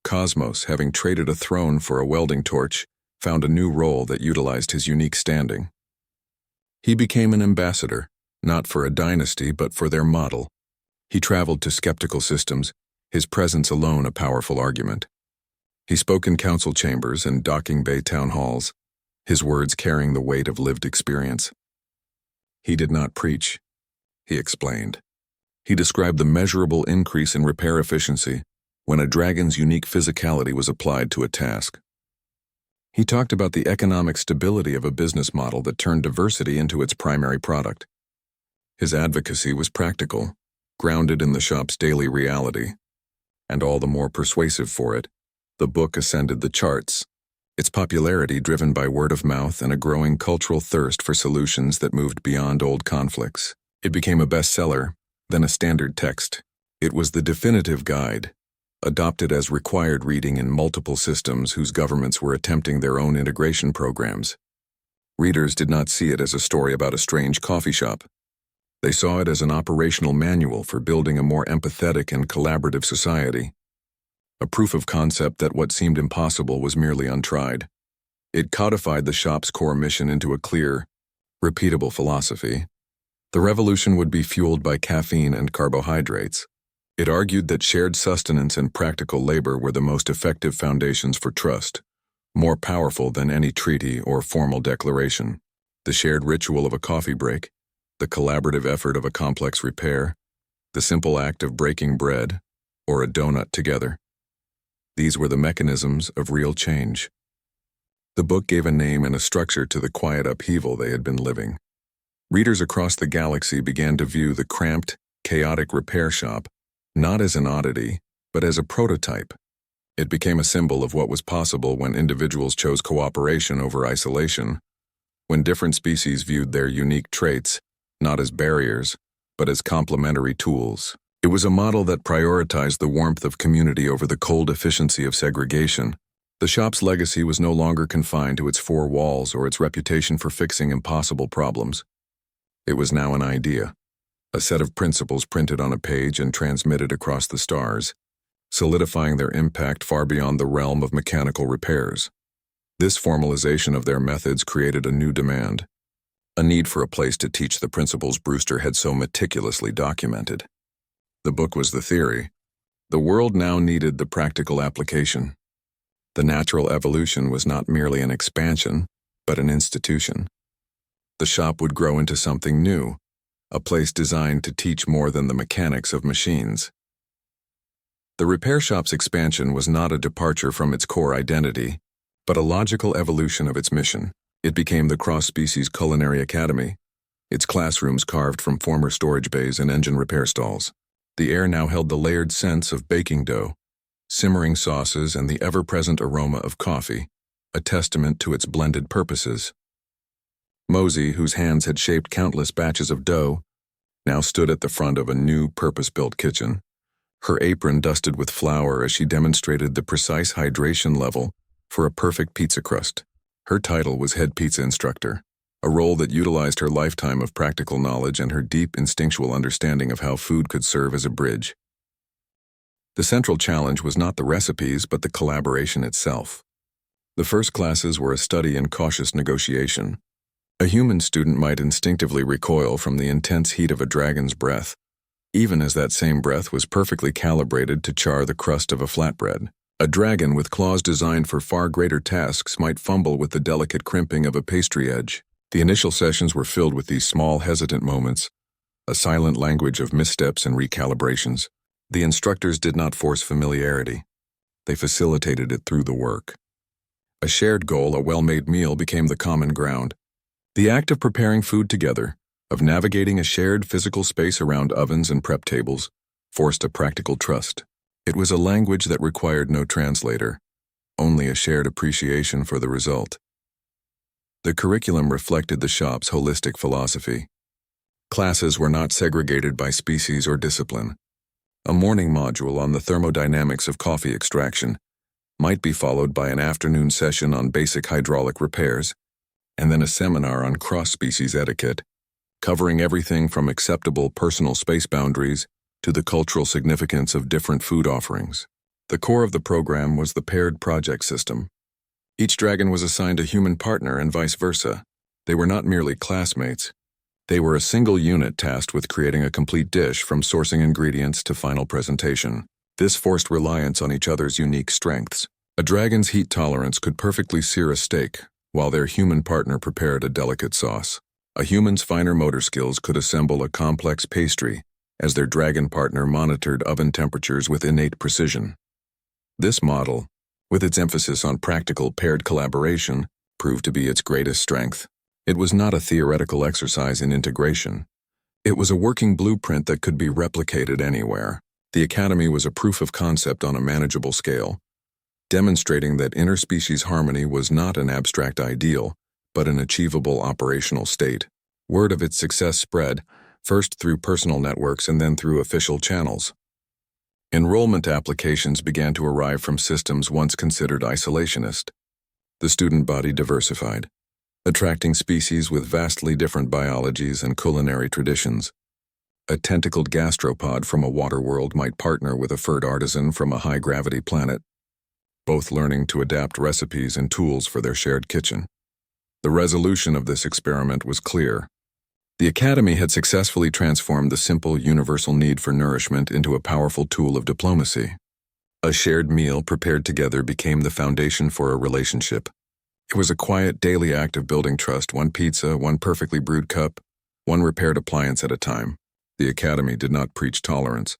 Cosmos, having traded a throne for a welding torch, found a new role that utilized his unique standing. He became an ambassador, not for a dynasty but for their model. He traveled to skeptical systems, his presence alone a powerful argument. He spoke in council chambers and docking bay town halls, his words carrying the weight of lived experience. He did not preach, he explained. He described the measurable increase in repair efficiency when a dragon's unique physicality was applied to a task. He talked about the economic stability of a business model that turned diversity into its primary product. His advocacy was practical, grounded in the shop's daily reality, and all the more persuasive for it. The book ascended the charts, its popularity driven by word of mouth and a growing cultural thirst for solutions that moved beyond old conflicts. It became a bestseller, then a standard text. It was the definitive guide, adopted as required reading in multiple systems whose governments were attempting their own integration programs. Readers did not see it as a story about a strange coffee shop. They saw it as an operational manual for building a more empathetic and collaborative society. A proof of concept that what seemed impossible was merely untried. It codified the shop's core mission into a clear, repeatable philosophy. The revolution would be fueled by caffeine and carbohydrates. It argued that shared sustenance and practical labor were the most effective foundations for trust, more powerful than any treaty or formal declaration. The shared ritual of a coffee break, the collaborative effort of a complex repair, the simple act of breaking bread, or a donut together. These were the mechanisms of real change. The book gave a name and a structure to the quiet upheaval they had been living. Readers across the galaxy began to view the cramped, chaotic repair shop not as an oddity, but as a prototype. It became a symbol of what was possible when individuals chose cooperation over isolation, when different species viewed their unique traits not as barriers, but as complementary tools. It was a model that prioritized the warmth of community over the cold efficiency of segregation. The shop's legacy was no longer confined to its four walls or its reputation for fixing impossible problems. It was now an idea, a set of principles printed on a page and transmitted across the stars, solidifying their impact far beyond the realm of mechanical repairs. This formalization of their methods created a new demand, a need for a place to teach the principles Brewster had so meticulously documented. The book was the theory. The world now needed the practical application. The natural evolution was not merely an expansion, but an institution. The shop would grow into something new, a place designed to teach more than the mechanics of machines. The repair shop's expansion was not a departure from its core identity, but a logical evolution of its mission. It became the cross-species culinary academy, its classrooms carved from former storage bays and engine repair stalls. The air now held the layered scents of baking dough, simmering sauces, and the ever-present aroma of coffee, a testament to its blended purposes. Mosey, whose hands had shaped countless batches of dough, now stood at the front of a new purpose-built kitchen, her apron dusted with flour as she demonstrated the precise hydration level for a perfect pizza crust. Her title was head pizza instructor, a role that utilized her lifetime of practical knowledge and her deep instinctual understanding of how food could serve as a bridge. The central challenge was not the recipes, but the collaboration itself. The first classes were a study in cautious negotiation. A human student might instinctively recoil from the intense heat of a dragon's breath, even as that same breath was perfectly calibrated to char the crust of a flatbread. A dragon with claws designed for far greater tasks might fumble with the delicate crimping of a pastry edge. The initial sessions were filled with these small, hesitant moments, a silent language of missteps and recalibrations. The instructors did not force familiarity. They facilitated it through the work. A shared goal, a well-made meal, became the common ground. The act of preparing food together, of navigating a shared physical space around ovens and prep tables, forced a practical trust. It was a language that required no translator, only a shared appreciation for the result. The curriculum reflected the shop's holistic philosophy. Classes were not segregated by species or discipline. A morning module on the thermodynamics of coffee extraction might be followed by an afternoon session on basic hydraulic repairs, and then a seminar on cross-species etiquette, covering everything from acceptable personal space boundaries to the cultural significance of different food offerings. The core of the program was the paired project system. Each dragon was assigned a human partner and vice versa. They were not merely classmates. They were a single unit tasked with creating a complete dish from sourcing ingredients to final presentation. This forced reliance on each other's unique strengths. A dragon's heat tolerance could perfectly sear a steak, while their human partner prepared a delicate sauce. A human's finer motor skills could assemble a complex pastry, as their dragon partner monitored oven temperatures with innate precision. This model, with its emphasis on practical paired collaboration, proved to be its greatest strength. It was not a theoretical exercise in integration. It was a working blueprint that could be replicated anywhere. The Academy was a proof of concept on a manageable scale, demonstrating that interspecies harmony was not an abstract ideal, but an achievable operational state. Word of its success spread, first through personal networks and then through official channels. Enrollment applications began to arrive from systems once considered isolationist. The student body diversified, attracting species with vastly different biologies and culinary traditions. A tentacled gastropod from a water world might partner with a furred artisan from a high-gravity planet, both learning to adapt recipes and tools for their shared kitchen. The resolution of this experiment was clear. The Academy had successfully transformed the simple, universal need for nourishment into a powerful tool of diplomacy. A shared meal prepared together became the foundation for a relationship. It was a quiet, daily act of building trust, one pizza, one perfectly brewed cup, one repaired appliance at a time. The Academy did not preach tolerance.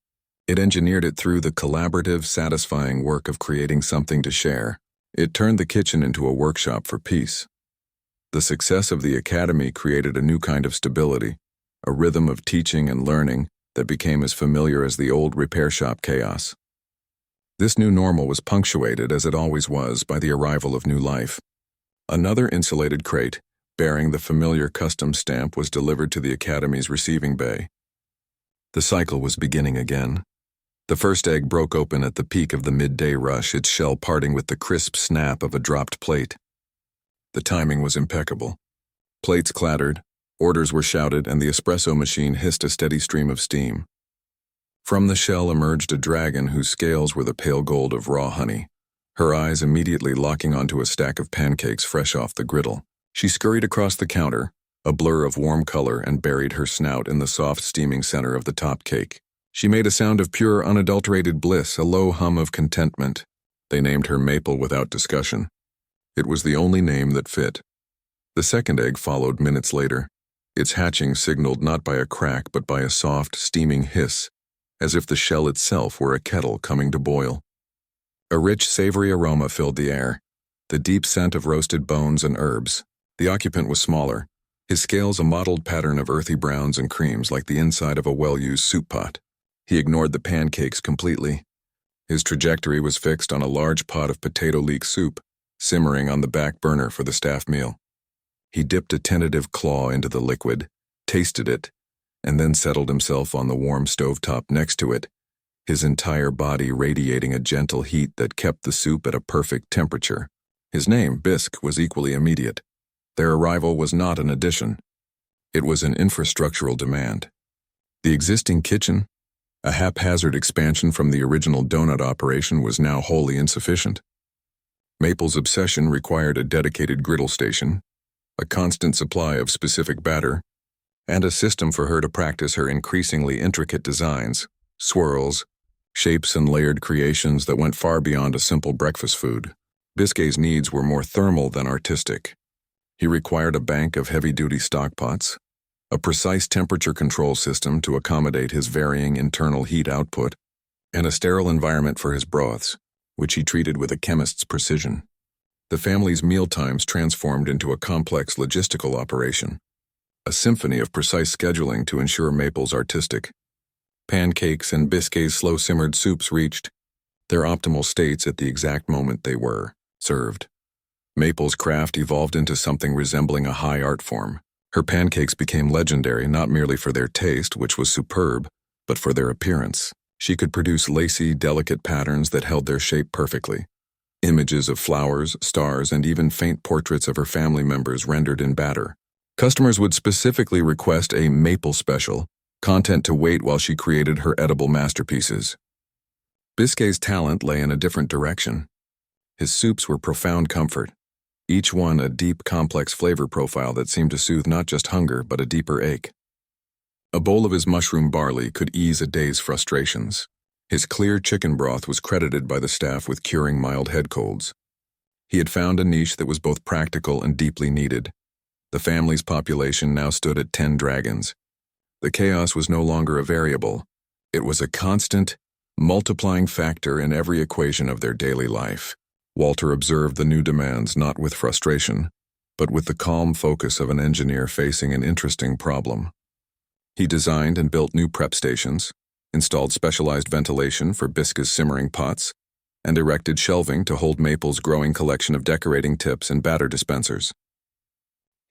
It engineered it through the collaborative, satisfying work of creating something to share. It turned the kitchen into a workshop for peace. The success of the Academy created a new kind of stability, a rhythm of teaching and learning that became as familiar as the old repair shop chaos. This new normal was punctuated, as it always was, by the arrival of new life. Another insulated crate, bearing the familiar custom stamp, was delivered to the Academy's receiving bay. The cycle was beginning again. The first egg broke open at the peak of the midday rush, its shell parting with the crisp snap of a dropped plate. The timing was impeccable. Plates clattered, orders were shouted, and the espresso machine hissed a steady stream of steam. From the shell emerged a dragon whose scales were the pale gold of raw honey, her eyes immediately locking onto a stack of pancakes fresh off the griddle. She scurried across the counter, a blur of warm color, and buried her snout in the soft, steaming center of the top cake. She made a sound of pure, unadulterated bliss, a low hum of contentment. They named her Maple without discussion. It was the only name that fit. The second egg followed minutes later. Its hatching signaled not by a crack but by a soft, steaming hiss, as if the shell itself were a kettle coming to boil. A rich, savory aroma filled the air, the deep scent of roasted bones and herbs. The occupant was smaller, his scales a mottled pattern of earthy browns and creams like the inside of a well-used soup pot. He ignored the pancakes completely. His trajectory was fixed on a large pot of potato leek soup, simmering on the back burner for the staff meal. He dipped a tentative claw into the liquid, tasted it, and then settled himself on the warm stovetop next to it, his entire body radiating a gentle heat that kept the soup at a perfect temperature. His name, Bisque, was equally immediate. Their arrival was not an addition. It was an infrastructural demand. The existing kitchen, a haphazard expansion from the original donut operation, was now wholly insufficient. Maple's obsession required a dedicated griddle station, a constant supply of specific batter, and a system for her to practice her increasingly intricate designs, swirls, shapes, and layered creations that went far beyond a simple breakfast food. Bisquet's needs were more thermal than artistic. He required a bank of heavy-duty stockpots, a precise temperature control system to accommodate his varying internal heat output, and a sterile environment for his broths, which he treated with a chemist's precision. The family's mealtimes transformed into a complex logistical operation, a symphony of precise scheduling to ensure Maple's artistic. Pancakes and Bisquet's slow-simmered soups reached their optimal states at the exact moment they were served. Maple's craft evolved into something resembling a high art form. Her pancakes became legendary not merely for their taste, which was superb, but for their appearance. She could produce lacy, delicate patterns that held their shape perfectly. Images of flowers, stars, and even faint portraits of her family members rendered in batter. Customers would specifically request a Maple special, content to wait while she created her edible masterpieces. Bisquet's talent lay in a different direction. His soups were profound comfort. each one a deep, complex flavor profile that seemed to soothe not just hunger but a deeper ache. A bowl of his mushroom barley could ease a day's frustrations. His clear chicken broth was credited by the staff with curing mild head colds. He had found a niche that was both practical and deeply needed. The family's population now stood at 10 dragons. The chaos was no longer a variable. It was a constant, multiplying factor in every equation of their daily life. Walter observed the new demands not with frustration, but with the calm focus of an engineer facing an interesting problem. He designed and built new prep stations, installed specialized ventilation for Bisca's simmering pots, and erected shelving to hold Maple's growing collection of decorating tips and batter dispensers.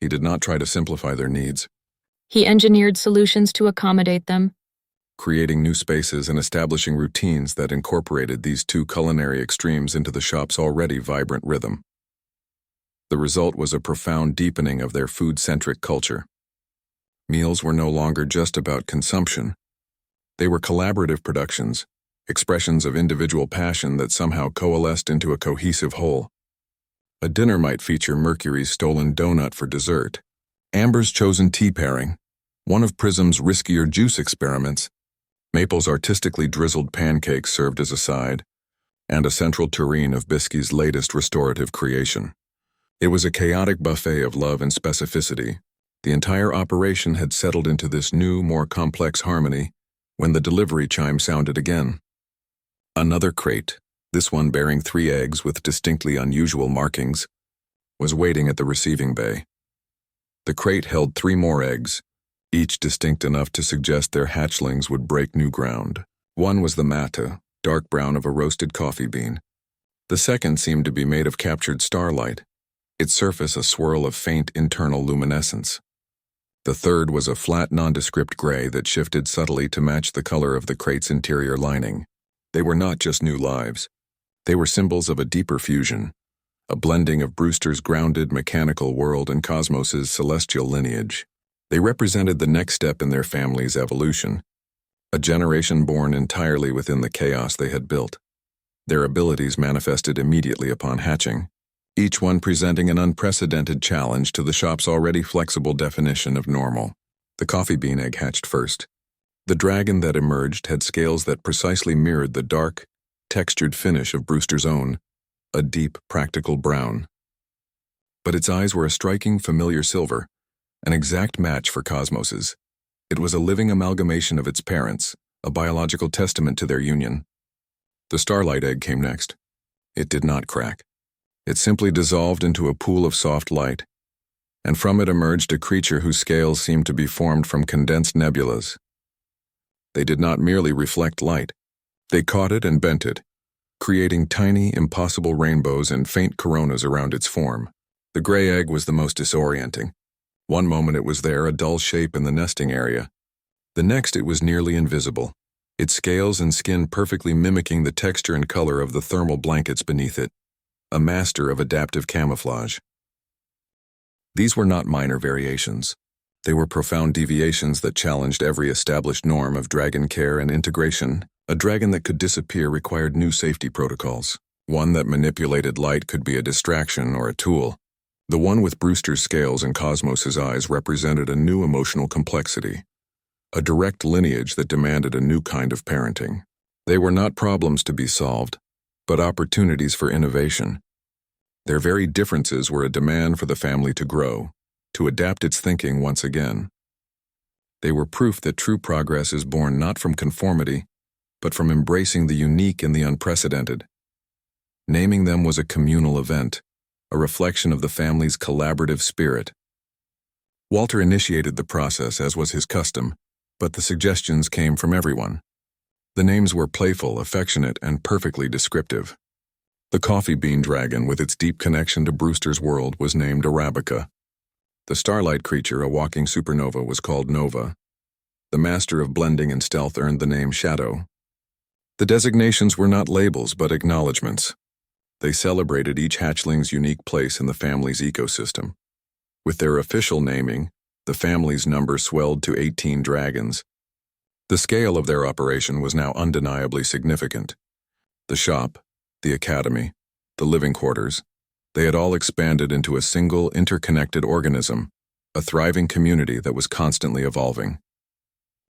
He did not try to simplify their needs. He engineered solutions to accommodate them, creating new spaces and establishing routines that incorporated these two culinary extremes into the shop's already vibrant rhythm. The result was a profound deepening of their food-centric culture. Meals were no longer just about consumption. They were collaborative productions, expressions of individual passion that somehow coalesced into a cohesive whole. A dinner might feature Mercury's stolen donut for dessert, Amber's chosen tea pairing, one of Prism's riskier juice experiments, Maple's artistically drizzled pancakes served as a side, and a central tureen of Biscuit's latest restorative creation. It was a chaotic buffet of love and specificity. The entire operation had settled into this new, more complex harmony when the delivery chime sounded again. Another crate, this one bearing 3 eggs with distinctly unusual markings, was waiting at the receiving bay. The crate held 3 more eggs, each distinct enough to suggest their hatchlings would break new ground. One was the mata, dark brown of a roasted coffee bean. The second seemed to be made of captured starlight, its surface a swirl of faint internal luminescence. The third was a flat nondescript gray that shifted subtly to match the color of the crate's interior lining. They were not just new lives. They were symbols of a deeper fusion, a blending of Brewster's grounded mechanical world and Cosmos's celestial lineage. They represented the next step in their family's evolution, a generation born entirely within the chaos they had built. Their abilities manifested immediately upon hatching, each one presenting an unprecedented challenge to the shop's already flexible definition of normal. The coffee bean egg hatched first. The dragon that emerged had scales that precisely mirrored the dark, textured finish of Brewster's own, a deep, practical brown. But its eyes were a striking, familiar silver, an exact match for Cosmos's. It was a living amalgamation of its parents, a biological testament to their union. The starlight egg came next. It did not crack. It simply dissolved into a pool of soft light, and from it emerged a creature whose scales seemed to be formed from condensed nebulas. They did not merely reflect light. They caught it and bent it, creating tiny, impossible rainbows and faint coronas around its form. The gray egg was the most disorienting. One moment it was there, a dull shape in the nesting area. The next it was nearly invisible, its scales and skin perfectly mimicking the texture and color of the thermal blankets beneath it, a master of adaptive camouflage. These were not minor variations. They were profound deviations that challenged every established norm of dragon care and integration. A dragon that could disappear required new safety protocols. One that manipulated light could be a distraction or a tool. The one with Brewster's scales and Cosmos's eyes represented a new emotional complexity, a direct lineage that demanded a new kind of parenting. They were not problems to be solved, but opportunities for innovation. Their very differences were a demand for the family to grow, to adapt its thinking once again. They were proof that true progress is born not from conformity, but from embracing the unique and the unprecedented. Naming them was a communal event, a reflection of the family's collaborative spirit. Walter initiated the process as was his custom, but the suggestions came from everyone. The names were playful, affectionate, and perfectly descriptive. The coffee bean dragon, with its deep connection to Brewster's world, was named Arabica. The starlight creature, a walking supernova, was called Nova. The master of blending and stealth earned the name Shadow. The designations were not labels, but acknowledgments. They celebrated each hatchling's unique place in the family's ecosystem. With their official naming, the family's number swelled to 18 dragons. The scale of their operation was now undeniably significant. The shop, the academy, the living quarters, They had all expanded into a single, interconnected organism, a thriving community that was constantly evolving.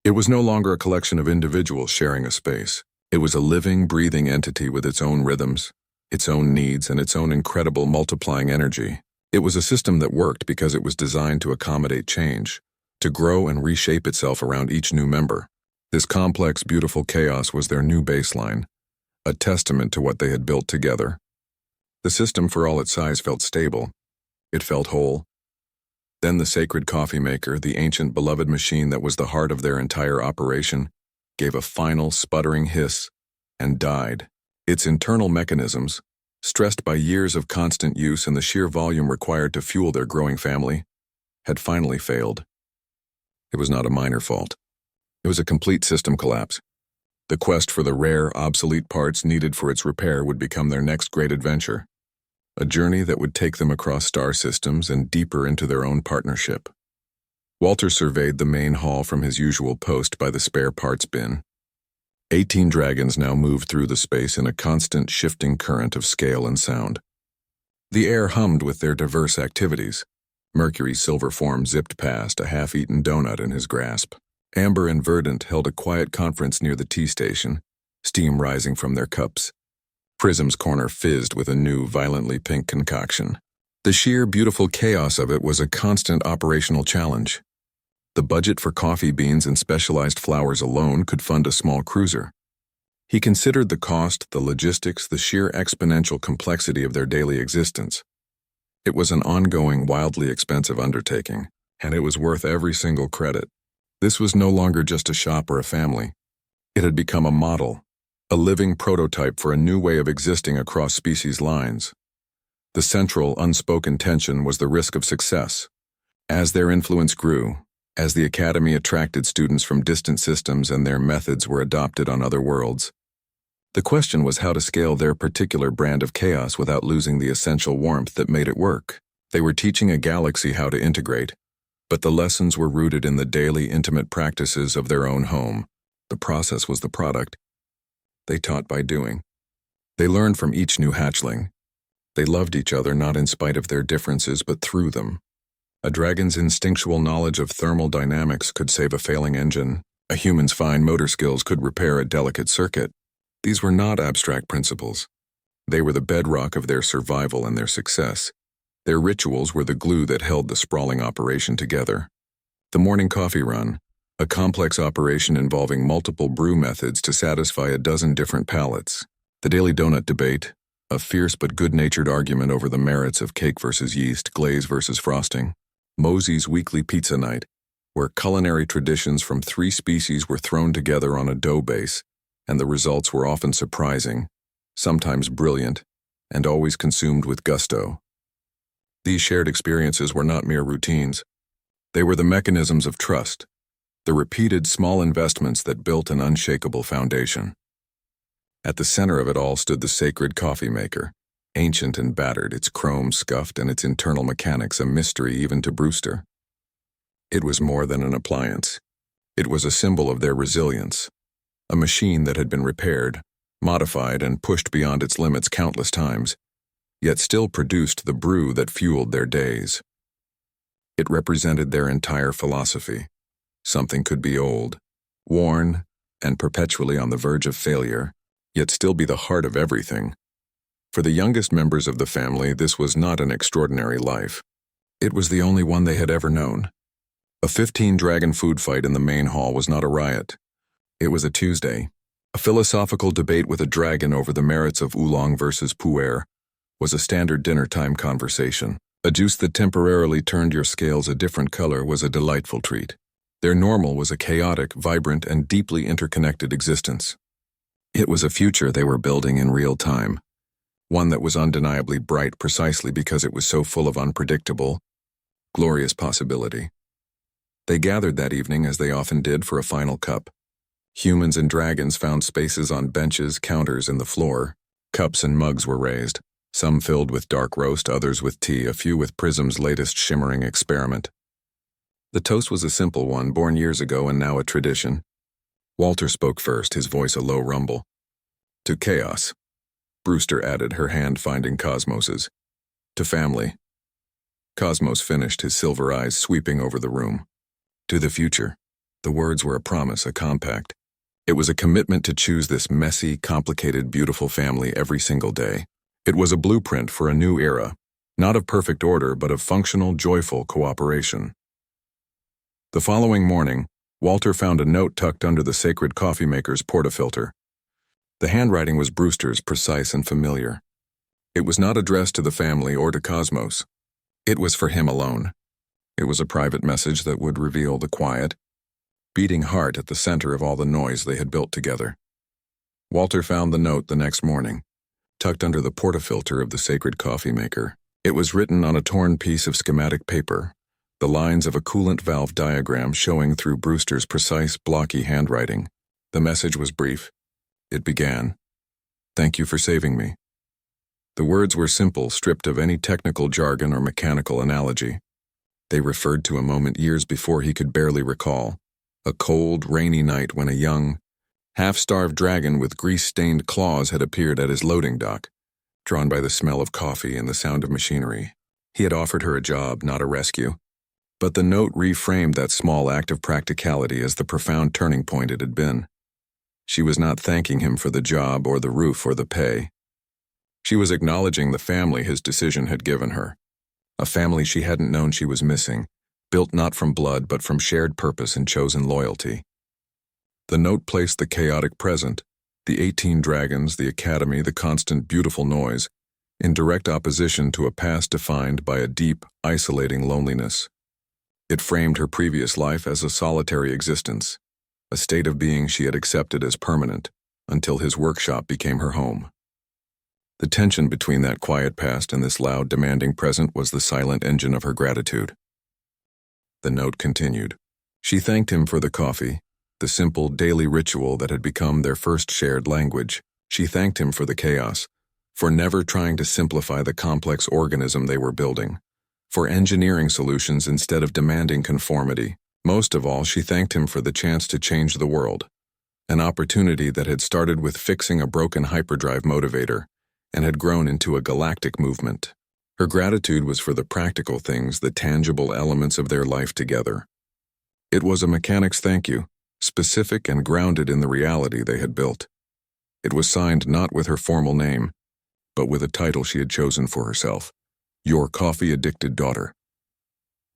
It was no longer a collection of individuals sharing a space. It was a living, breathing entity with its own rhythms, its own needs, and its own incredible multiplying energy. It was a system that worked because it was designed to accommodate change, to grow and reshape itself around each new member. This complex, beautiful chaos was their new baseline, a testament to what they had built together. The system, for all its size, felt stable. It felt whole. Then the sacred coffee maker, the ancient beloved machine that was the heart of their entire operation, gave a final sputtering hiss and died. Its internal mechanisms, stressed by years of constant use and the sheer volume required to fuel their growing family, had finally failed. It was not a minor fault. It was a complete system collapse. The quest for the rare, obsolete parts needed for its repair would become their next great adventure, a journey that would take them across star systems and deeper into their own partnership. Walter surveyed the main hall from his usual post by the spare parts bin. 18 dragons now moved through the space in a constant shifting current of scale and sound. The air hummed with their diverse activities. Mercury's silver form zipped past, a half-eaten donut in his grasp. Amber and Verdant held a quiet conference near the tea station, steam rising from their cups. Prism's corner fizzed with a new, violently pink concoction. The sheer, beautiful chaos of it was a constant operational challenge. The budget for coffee beans and specialized flowers alone could fund a small cruiser. He considered the cost, the logistics, the sheer exponential complexity of their daily existence. It was an ongoing, wildly expensive undertaking, and it was worth every single credit. This was no longer just a shop or a family. It had become a model, a living prototype for a new way of existing across species lines. The central, unspoken tension was the risk of success. As their influence grew, as the Academy attracted students from distant systems and their methods were adopted on other worlds, the question was how to scale their particular brand of chaos without losing the essential warmth that made it work. They were teaching a galaxy how to integrate, but the lessons were rooted in the daily, intimate practices of their own home. The process was the product. They taught by doing. They learned from each new hatchling. They loved each other not in spite of their differences, but through them. A dragon's instinctual knowledge of thermal dynamics could save a failing engine. A human's fine motor skills could repair a delicate circuit. These were not abstract principles. They were the bedrock of their survival and their success. Their rituals were the glue that held the sprawling operation together. The morning coffee run, a complex operation involving multiple brew methods to satisfy a dozen different palates. The daily donut debate, a fierce but good-natured argument over the merits of cake versus yeast, glaze versus frosting. Mosey's weekly pizza night, where culinary traditions from 3 species were thrown together on a dough base, and the results were often surprising, sometimes brilliant, and always consumed with gusto. These shared experiences were not mere routines. They were the mechanisms of trust, the repeated small investments that built an unshakable foundation. At the center of it all stood the sacred coffee maker, ancient and battered, its chrome scuffed and its internal mechanics a mystery even to Brewster. It was more than an appliance. It was a symbol of their resilience, a machine that had been repaired, modified, and pushed beyond its limits countless times, yet still produced the brew that fueled their days. It represented their entire philosophy. Something could be old, worn, and perpetually on the verge of failure, yet still be the heart of everything. For the youngest members of the family, this was not an extraordinary life. It was the only one they had ever known. A 15-dragon food fight in the main hall was not a riot. It was a Tuesday. A philosophical debate with a dragon over the merits of oolong versus pu'er was a standard dinner-time conversation. A juice that temporarily turned your scales a different color was a delightful treat. Their normal was a chaotic, vibrant, and deeply interconnected existence. It was a future they were building in real time, one that was undeniably bright precisely because it was so full of unpredictable, glorious possibility. They gathered that evening as they often did for a final cup. Humans and dragons found spaces on benches, counters, and the floor. Cups and mugs were raised, some filled with dark roast, others with tea, a few with Prism's latest shimmering experiment. The toast was a simple one, born years ago and now a tradition. Walter spoke first, his voice a low rumble. To chaos, Brewster added, her hand finding Cosmos's. To family. Cosmos finished, his silver eyes sweeping over the room. To the future. The words were a promise, a compact. It was a commitment to choose this messy, complicated, beautiful family every single day. It was a blueprint for a new era, not of perfect order, but of functional, joyful cooperation. The following morning, Walter found a note tucked under the sacred coffee maker's portafilter. The handwriting was Brewster's, precise and familiar. It was not addressed to the family or to Cosmos. It was for him alone. It was a private message that would reveal the quiet, beating heart at the center of all the noise they had built together. Walter found the note the next morning, tucked under the portafilter of the sacred coffee maker. It was written on a torn piece of schematic paper, the lines of a coolant valve diagram showing through Brewster's precise, blocky handwriting. The message was brief. It began, "Thank you for saving me." The words were simple, stripped of any technical jargon or mechanical analogy. They referred to a moment years before he could barely recall, a cold, rainy night when a young, half-starved dragon with grease-stained claws had appeared at his loading dock, drawn by the smell of coffee and the sound of machinery. He had offered her a job, not a rescue. But the note reframed that small act of practicality as the profound turning point it had been. She was not thanking him for the job or the roof or the pay. She was acknowledging the family his decision had given her, a family she hadn't known she was missing, built not from blood but from shared purpose and chosen loyalty. The note placed the chaotic present, the 18 dragons, the academy, the constant beautiful noise, in direct opposition to a past defined by a deep, isolating loneliness. It framed her previous life as a solitary existence, a state of being she had accepted as permanent, until his workshop became her home. The tension between that quiet past and this loud, demanding present was the silent engine of her gratitude. The note continued. She thanked him for the coffee, the simple daily ritual that had become their first shared language. She thanked him for the chaos, for never trying to simplify the complex organism they were building, for engineering solutions instead of demanding conformity. Most of all, she thanked him for the chance to change the world, an opportunity that had started with fixing a broken hyperdrive motivator and had grown into a galactic movement. Her gratitude was for the practical things, the tangible elements of their life together. It was a mechanic's thank you, specific and grounded in the reality they had built. It was signed not with her formal name, but with a title she had chosen for herself, "Your Coffee-Addicted Daughter."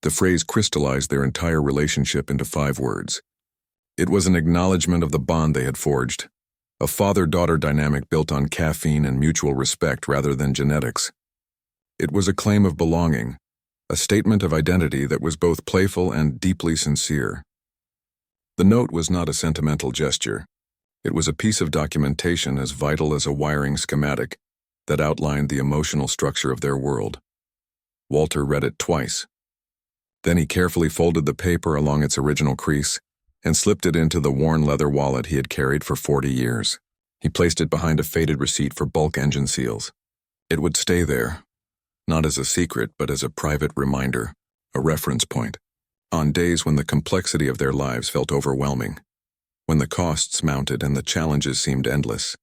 The phrase crystallized their entire relationship into 5 words. It was an acknowledgement of the bond they had forged, a father-daughter dynamic built on caffeine and mutual respect rather than genetics. It was a claim of belonging, a statement of identity that was both playful and deeply sincere. The note was not a sentimental gesture. It was a piece of documentation as vital as a wiring schematic that outlined the emotional structure of their world. Walter read it twice. Then he carefully folded the paper along its original crease and slipped it into the worn leather wallet he had carried for 40 years. He placed it behind a faded receipt for bulk engine seals. It would stay there, not as a secret, but as a private reminder, a reference point, on days when the complexity of their lives felt overwhelming, when the costs mounted and the challenges seemed endless.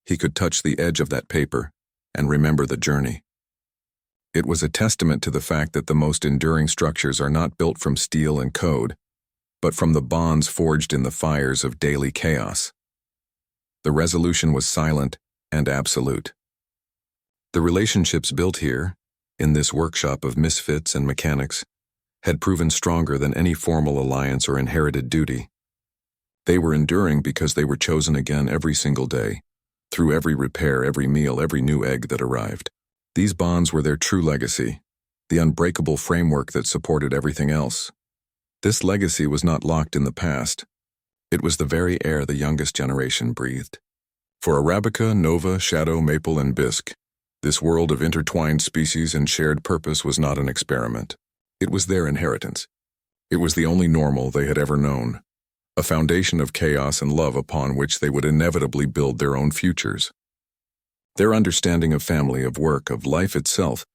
He could touch the edge of that paper and remember the journey. It was a testament to the fact that the most enduring structures are not built from steel and code, but from the bonds forged in the fires of daily chaos. The resolution was silent and absolute. The relationships built here, in this workshop of misfits and mechanics, had proven stronger than any formal alliance or inherited duty. They were enduring because they were chosen again every single day, through every repair, every meal, every new egg that arrived. These bonds were their true legacy, the unbreakable framework that supported everything else. This legacy was not locked in the past. It was the very air the youngest generation breathed. For Arabica, Nova, Shadow, Maple, and Bisque, this world of intertwined species and shared purpose was not an experiment. It was their inheritance. It was the only normal they had ever known, a foundation of chaos and love upon which they would inevitably build their own futures. Their understanding of family, of work, of life itself,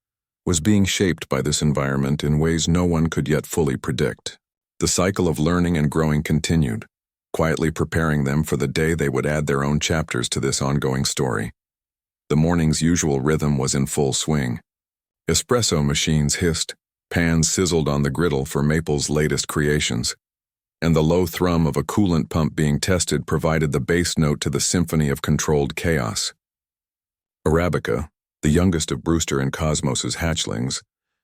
was being shaped by this environment in ways no one could yet fully predict. The cycle of learning and growing continued, quietly preparing them for the day they would add their own chapters to this ongoing story. The morning's usual rhythm was in full swing. Espresso machines hissed, pans sizzled on the griddle for Maple's latest creations, and the low thrum of a coolant pump being tested provided the bass note to the symphony of controlled chaos. Arabica, the youngest of Brewster and Cosmos's hatchlings,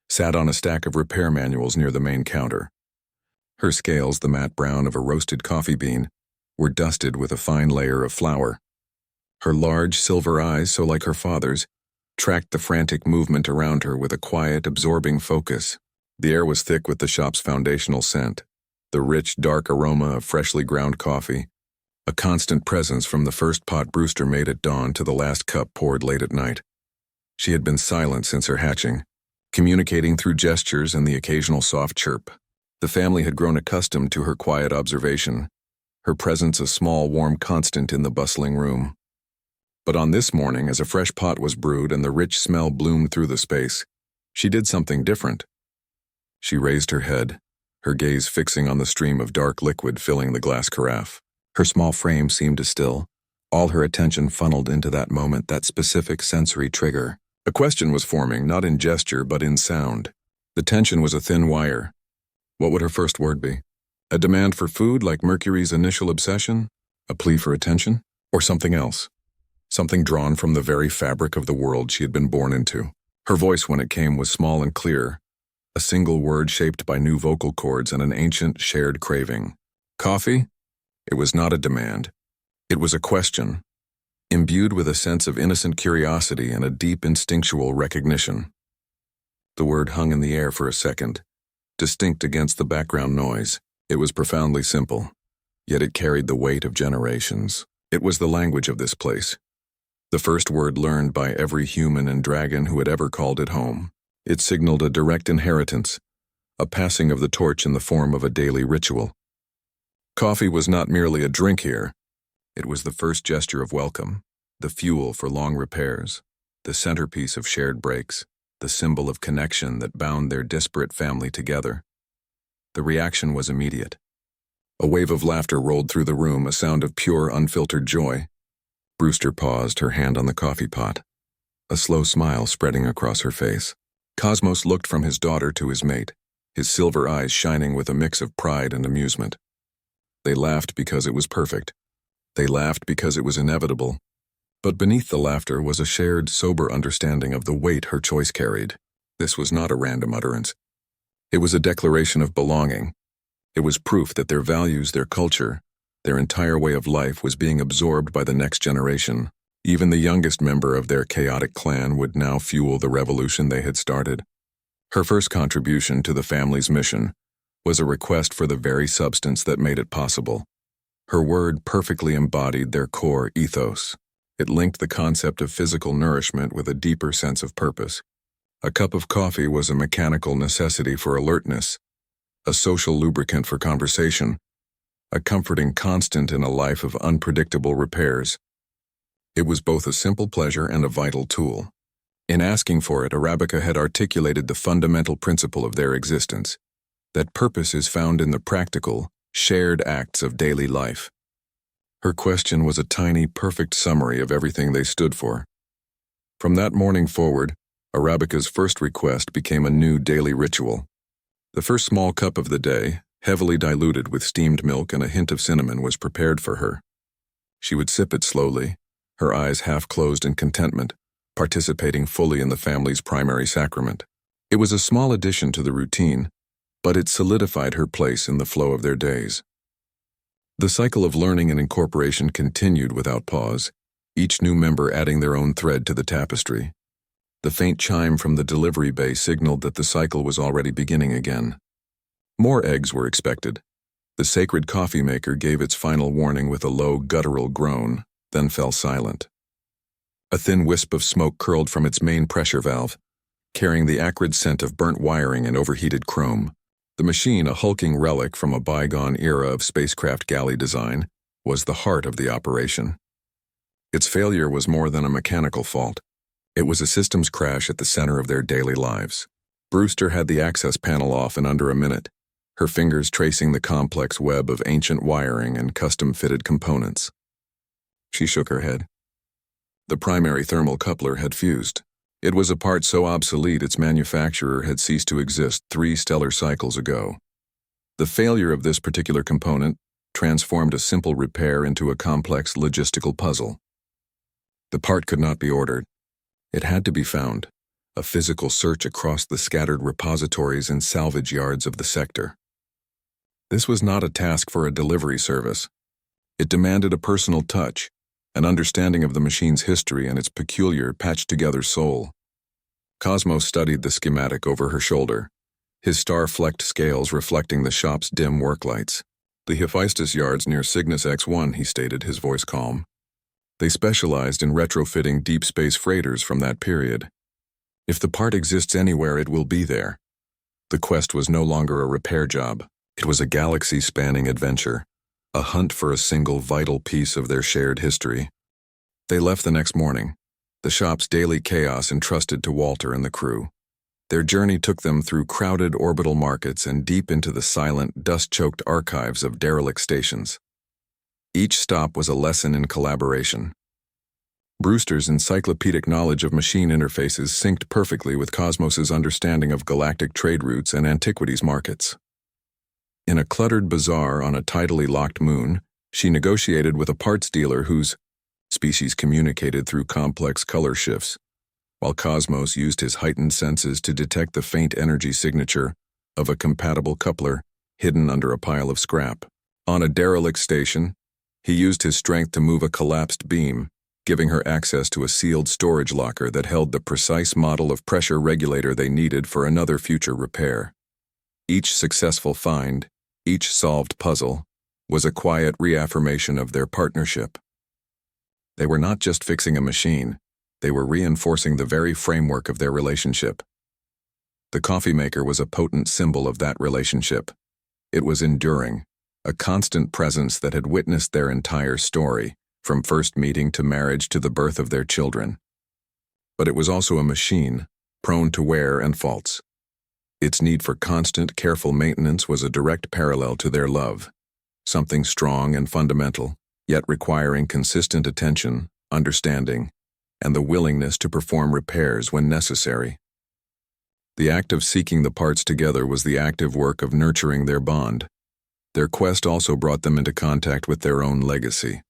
sat on a stack of repair manuals near the main counter. Her scales, the matte brown of a roasted coffee bean, were dusted with a fine layer of flour. Her large silver eyes, so like her father's, tracked the frantic movement around her with a quiet, absorbing focus. The air was thick with the shop's foundational scent, the rich, dark aroma of freshly ground coffee, a constant presence from the first pot Brewster made at dawn to the last cup poured late at night. She had been silent since her hatching, communicating through gestures and the occasional soft chirp. The family had grown accustomed to her quiet observation, her presence a small, warm constant in the bustling room. But on this morning, as a fresh pot was brewed and the rich smell bloomed through the space, she did something different. She raised her head, her gaze fixing on the stream of dark liquid filling the glass carafe. Her small frame seemed to still, all her attention funneled into that moment, that specific sensory trigger. A question was forming, not in gesture but in sound. The tension was a thin wire. What would her first word be? A demand for food like Mercury's initial obsession? A plea for attention? Or something else? Something drawn from the very fabric of the world she had been born into. Her voice, when it came, was small and clear, a single word shaped by new vocal cords and an ancient, shared craving. Coffee? It was not a demand. It was a question, imbued with a sense of innocent curiosity and a deep instinctual recognition. The word hung in the air for a second, distinct against the background noise. It was profoundly simple, yet it carried the weight of generations. It was the language of this place, the first word learned by every human and dragon who had ever called it home. It signaled a direct inheritance, a passing of the torch in the form of a daily ritual. Coffee was not merely a drink here. It was the first gesture of welcome, the fuel for long repairs, the centerpiece of shared breaks, the symbol of connection that bound their disparate family together. The reaction was immediate. A wave of laughter rolled through the room, a sound of pure, unfiltered joy. Brewster paused, her hand on the coffee pot, a slow smile spreading across her face. Cosmos looked from his daughter to his mate, his silver eyes shining with a mix of pride and amusement. They laughed because it was perfect. They laughed because it was inevitable. But beneath the laughter was a shared, sober understanding of the weight her choice carried. This was not a random utterance. It was a declaration of belonging. It was proof that their values, their culture, their entire way of life was being absorbed by the next generation. Even the youngest member of their chaotic clan would now fuel the revolution they had started. Her first contribution to the family's mission was a request for the very substance that made it possible. Her word perfectly embodied their core ethos. It linked the concept of physical nourishment with a deeper sense of purpose. A cup of coffee was a mechanical necessity for alertness, a social lubricant for conversation, a comforting constant in a life of unpredictable repairs. It was both a simple pleasure and a vital tool. In asking for it, Arabica had articulated the fundamental principle of their existence, that purpose is found in the practical, shared acts of daily life. Her question was a tiny, perfect summary of everything they stood for. From that morning forward, Arabica's first request became a new daily ritual. The first small cup of the day, heavily diluted with steamed milk and a hint of cinnamon, was prepared for her. She would sip it slowly, her eyes half closed in contentment, participating fully in the family's primary sacrament. It was a small addition to the routine, but it solidified her place in the flow of their days. The cycle of learning and incorporation continued without pause, each new member adding their own thread to the tapestry. The faint chime from the delivery bay signaled that the cycle was already beginning again. More eggs were expected. The sacred coffee maker gave its final warning with a low, guttural groan, then fell silent. A thin wisp of smoke curled from its main pressure valve, carrying the acrid scent of burnt wiring and overheated chrome. The machine, a hulking relic from a bygone era of spacecraft galley design, was the heart of the operation. Its failure was more than a mechanical fault. It was a systems crash at the center of their daily lives. Brewster had the access panel off in under a minute, her fingers tracing the complex web of ancient wiring and custom-fitted components. She shook her head. The primary thermal coupler had fused. It was a part so obsolete its manufacturer had ceased to exist 3 stellar cycles ago. The failure of this particular component transformed a simple repair into a complex logistical puzzle. The part could not be ordered. It had to be found, a physical search across the scattered repositories and salvage yards of the sector. This was not a task for a delivery service. It demanded a personal touch, an understanding of the machine's history and its peculiar, patched-together soul. Cosmos studied the schematic over her shoulder, his star-flecked scales reflecting the shop's dim worklights. "The Hephaestus yards near Cygnus X1," he stated, his voice calm. They specialized in retrofitting deep space freighters from that period. If the part exists anywhere, it will be there. The quest was no longer a repair job. It was a galaxy-spanning adventure, a hunt for a single vital piece of their shared history. They left the next morning, the shop's daily chaos entrusted to Walter and the crew. Their journey took them through crowded orbital markets and deep into the silent, dust-choked archives of derelict stations. Each stop was a lesson in collaboration. Brewster's encyclopedic knowledge of machine interfaces synced perfectly with Cosmos's understanding of galactic trade routes and antiquities markets. In a cluttered bazaar on a tidally locked moon, she negotiated with a parts dealer whose species communicated through complex color shifts, while Cosmos used his heightened senses to detect the faint energy signature of a compatible coupler hidden under a pile of scrap. On a derelict station, he used his strength to move a collapsed beam, giving her access to a sealed storage locker that held the precise model of pressure regulator they needed for another future repair. Each successful find, each solved puzzle, was a quiet reaffirmation of their partnership. They were not just fixing a machine, they were reinforcing the very framework of their relationship. The coffee maker was a potent symbol of that relationship. It was enduring, a constant presence that had witnessed their entire story, from first meeting to marriage to the birth of their children. But it was also a machine, prone to wear and faults. Its need for constant, careful maintenance was a direct parallel to their love, something strong and fundamental, yet requiring consistent attention, understanding, and the willingness to perform repairs when necessary. The act of seeking the parts together was the active work of nurturing their bond. Their quest also brought them into contact with their own legacy.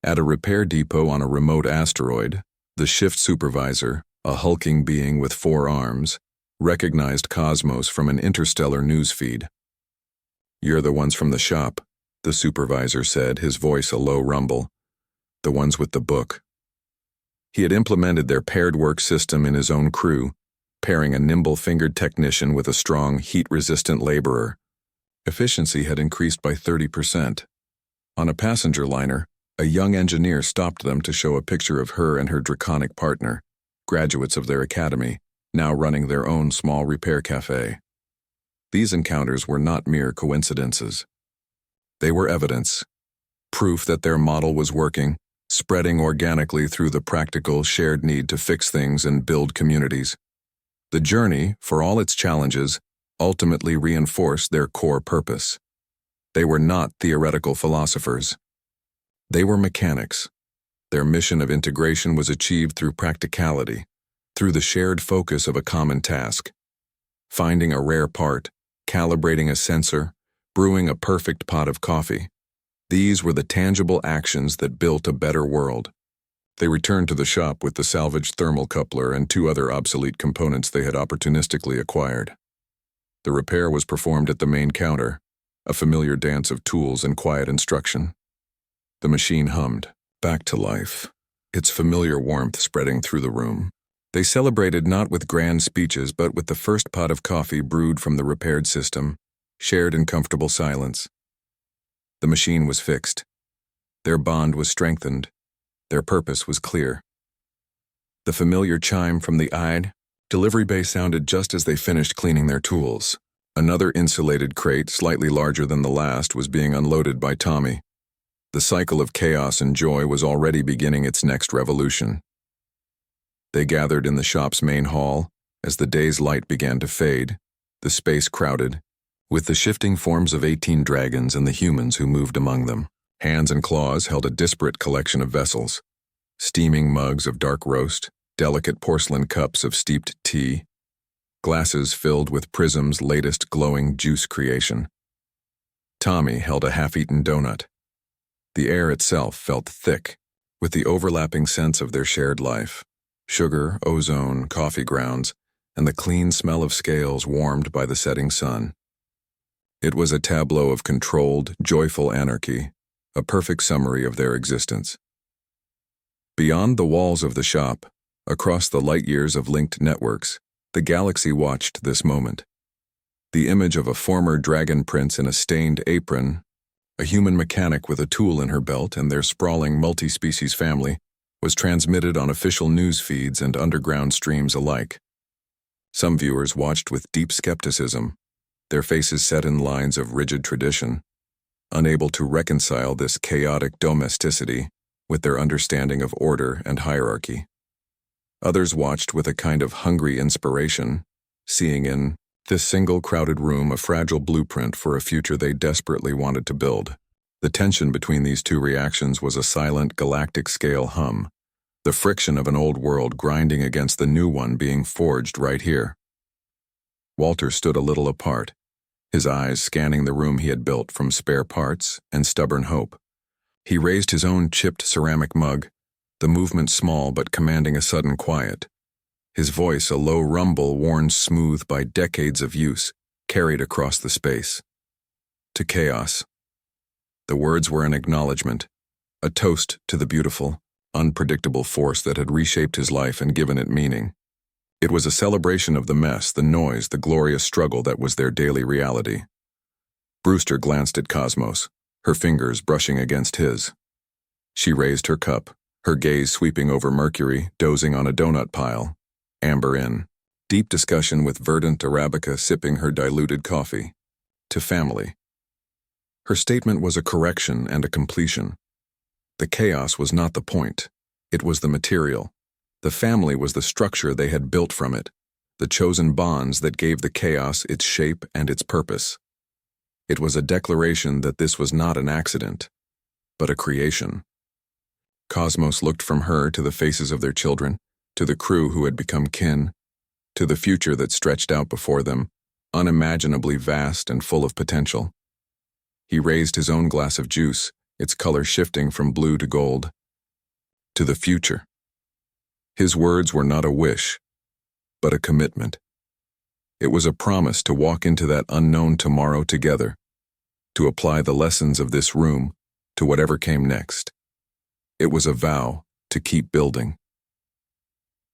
At a repair depot on a remote asteroid, the shift supervisor, a hulking being with 4 arms, recognized Cosmos from an interstellar newsfeed. "You're the ones from the shop," the supervisor said, his voice a low rumble. "The ones with the book." He had implemented their paired work system in his own crew, pairing a nimble-fingered technician with a strong, heat-resistant laborer. Efficiency had increased by 30%. On a passenger liner, a young engineer stopped them to show a picture of her and her draconic partner, graduates of their academy, now running their own small repair cafe. These encounters were not mere coincidences. They were evidence, proof that their model was working, spreading organically through the practical, shared need to fix things and build communities. The journey, for all its challenges, ultimately reinforced their core purpose. They were not theoretical philosophers. They were mechanics. Their mission of integration was achieved through practicality, through the shared focus of a common task. Finding a rare part, calibrating a sensor, brewing a perfect pot of coffee. These were the tangible actions that built a better world. They returned to the shop with the salvaged thermal coupler and 2 other obsolete components they had opportunistically acquired. The repair was performed at the main counter, a familiar dance of tools and quiet instruction. The machine hummed, back to life, its familiar warmth spreading through the room. They celebrated not with grand speeches but with the first pot of coffee brewed from the repaired system, shared in comfortable silence. The machine was fixed. Their bond was strengthened. Their purpose was clear. The familiar chime from the delivery bay sounded just as they finished cleaning their tools. Another insulated crate, slightly larger than the last, was being unloaded by Tommy. The cycle of chaos and joy was already beginning its next revolution. They gathered in the shop's main hall. As the day's light began to fade, the space crowded, with the shifting forms of 18 dragons and the humans who moved among them. Hands and claws held a disparate collection of vessels, steaming mugs of dark roast, delicate porcelain cups of steeped tea, glasses filled with Prism's latest glowing juice creation. Tommy held a half-eaten donut. The air itself felt thick, with the overlapping sense of their shared life: sugar, ozone, coffee grounds, and the clean smell of scales warmed by the setting sun. It was a tableau of controlled, joyful anarchy, a perfect summary of their existence. Beyond the walls of the shop, across the light years of linked networks, the galaxy watched this moment. The image of a former dragon prince in a stained apron, a human mechanic with a tool in her belt, and their sprawling multi-species family was transmitted on official news feeds and underground streams alike. Some viewers watched with deep skepticism, their faces set in lines of rigid tradition, unable to reconcile this chaotic domesticity with their understanding of order and hierarchy. Others watched with a kind of hungry inspiration, seeing in this single crowded room a fragile blueprint for a future they desperately wanted to build. The tension between these two reactions was a silent galactic-scale hum, the friction of an old world grinding against the new one being forged right here. Walter stood a little apart, his eyes scanning the room he had built from spare parts and stubborn hope. He raised his own chipped ceramic mug, the movement small but commanding a sudden quiet. His voice a low rumble worn smooth by decades of use, carried across the space. To chaos. The words were an acknowledgement, a toast to the beautiful, unpredictable force that had reshaped his life and given it meaning. It was a celebration of the mess, the noise, the glorious struggle that was their daily reality. Brewster glanced at Cosmos, her fingers brushing against his. She raised her cup, her gaze sweeping over Mercury, dozing on a donut pile. Amber in deep discussion with verdant Arabica sipping her diluted coffee. To family. Her statement was a correction and a completion. The chaos was not the point. It was the material. The family was the structure they had built from it, the chosen bonds that gave the chaos its shape and its purpose. It was a declaration that this was not an accident, but a creation. Cosmos looked from her to the faces of their children, to the crew who had become kin, to the future that stretched out before them, unimaginably vast and full of potential. He raised his own glass of juice, its color shifting from blue to gold. To the future. His words were not a wish, but a commitment. It was a promise to walk into that unknown tomorrow together, to apply the lessons of this room to whatever came next. It was a vow to keep building.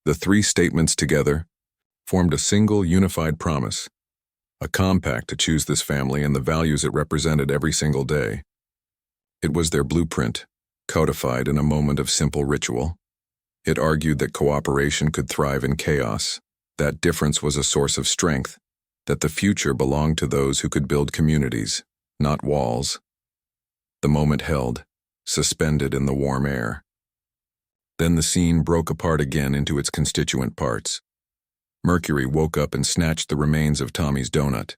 The three statements together formed a single unified promise, a compact to choose this family and the values it represented every single day. It was their blueprint, codified in a moment of simple ritual. It argued that cooperation could thrive in chaos, that difference was a source of strength, that the future belonged to those who could build communities, not walls. The moment held, suspended in the warm air. Then the scene broke apart again into its constituent parts. Mercury woke up and snatched the remains of Tommy's donut.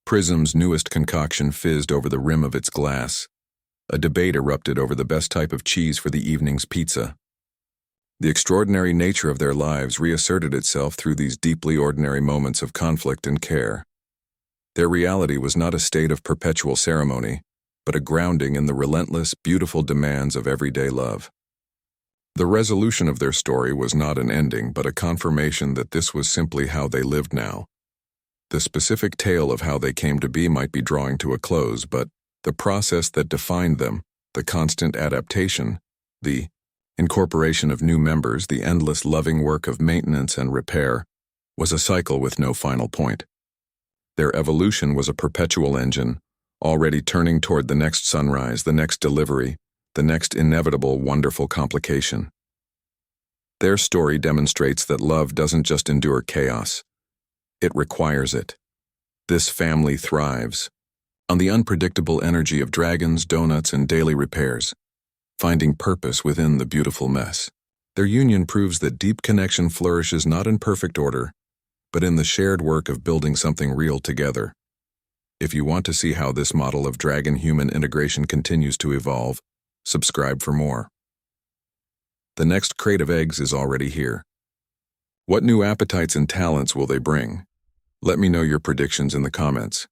Prism's newest concoction fizzed over the rim of its glass. A debate erupted over the best type of cheese for the evening's pizza. The extraordinary nature of their lives reasserted itself through these deeply ordinary moments of conflict and care. Their reality was not a state of perpetual ceremony, but a grounding in the relentless, beautiful demands of everyday love. The resolution of their story was not an ending, but a confirmation that this was simply how they lived now. The specific tale of how they came to be might be drawing to a close, but the process that defined them, the constant adaptation, the incorporation of new members, the endless loving work of maintenance and repair, was a cycle with no final point. Their evolution was a perpetual engine, already turning toward the next sunrise, the next delivery, the next inevitable wonderful complication. Their story demonstrates that love doesn't just endure chaos. It requires it. This family thrives on the unpredictable energy of dragons, donuts, and daily repairs, finding purpose within the beautiful mess. Their union proves that deep connection flourishes not in perfect order, but in the shared work of building something real together. If you want to see how this model of dragon-human integration continues to evolve, subscribe for more. The next crate of eggs is already here. What new appetites and talents will they bring? Let me know your predictions in the comments.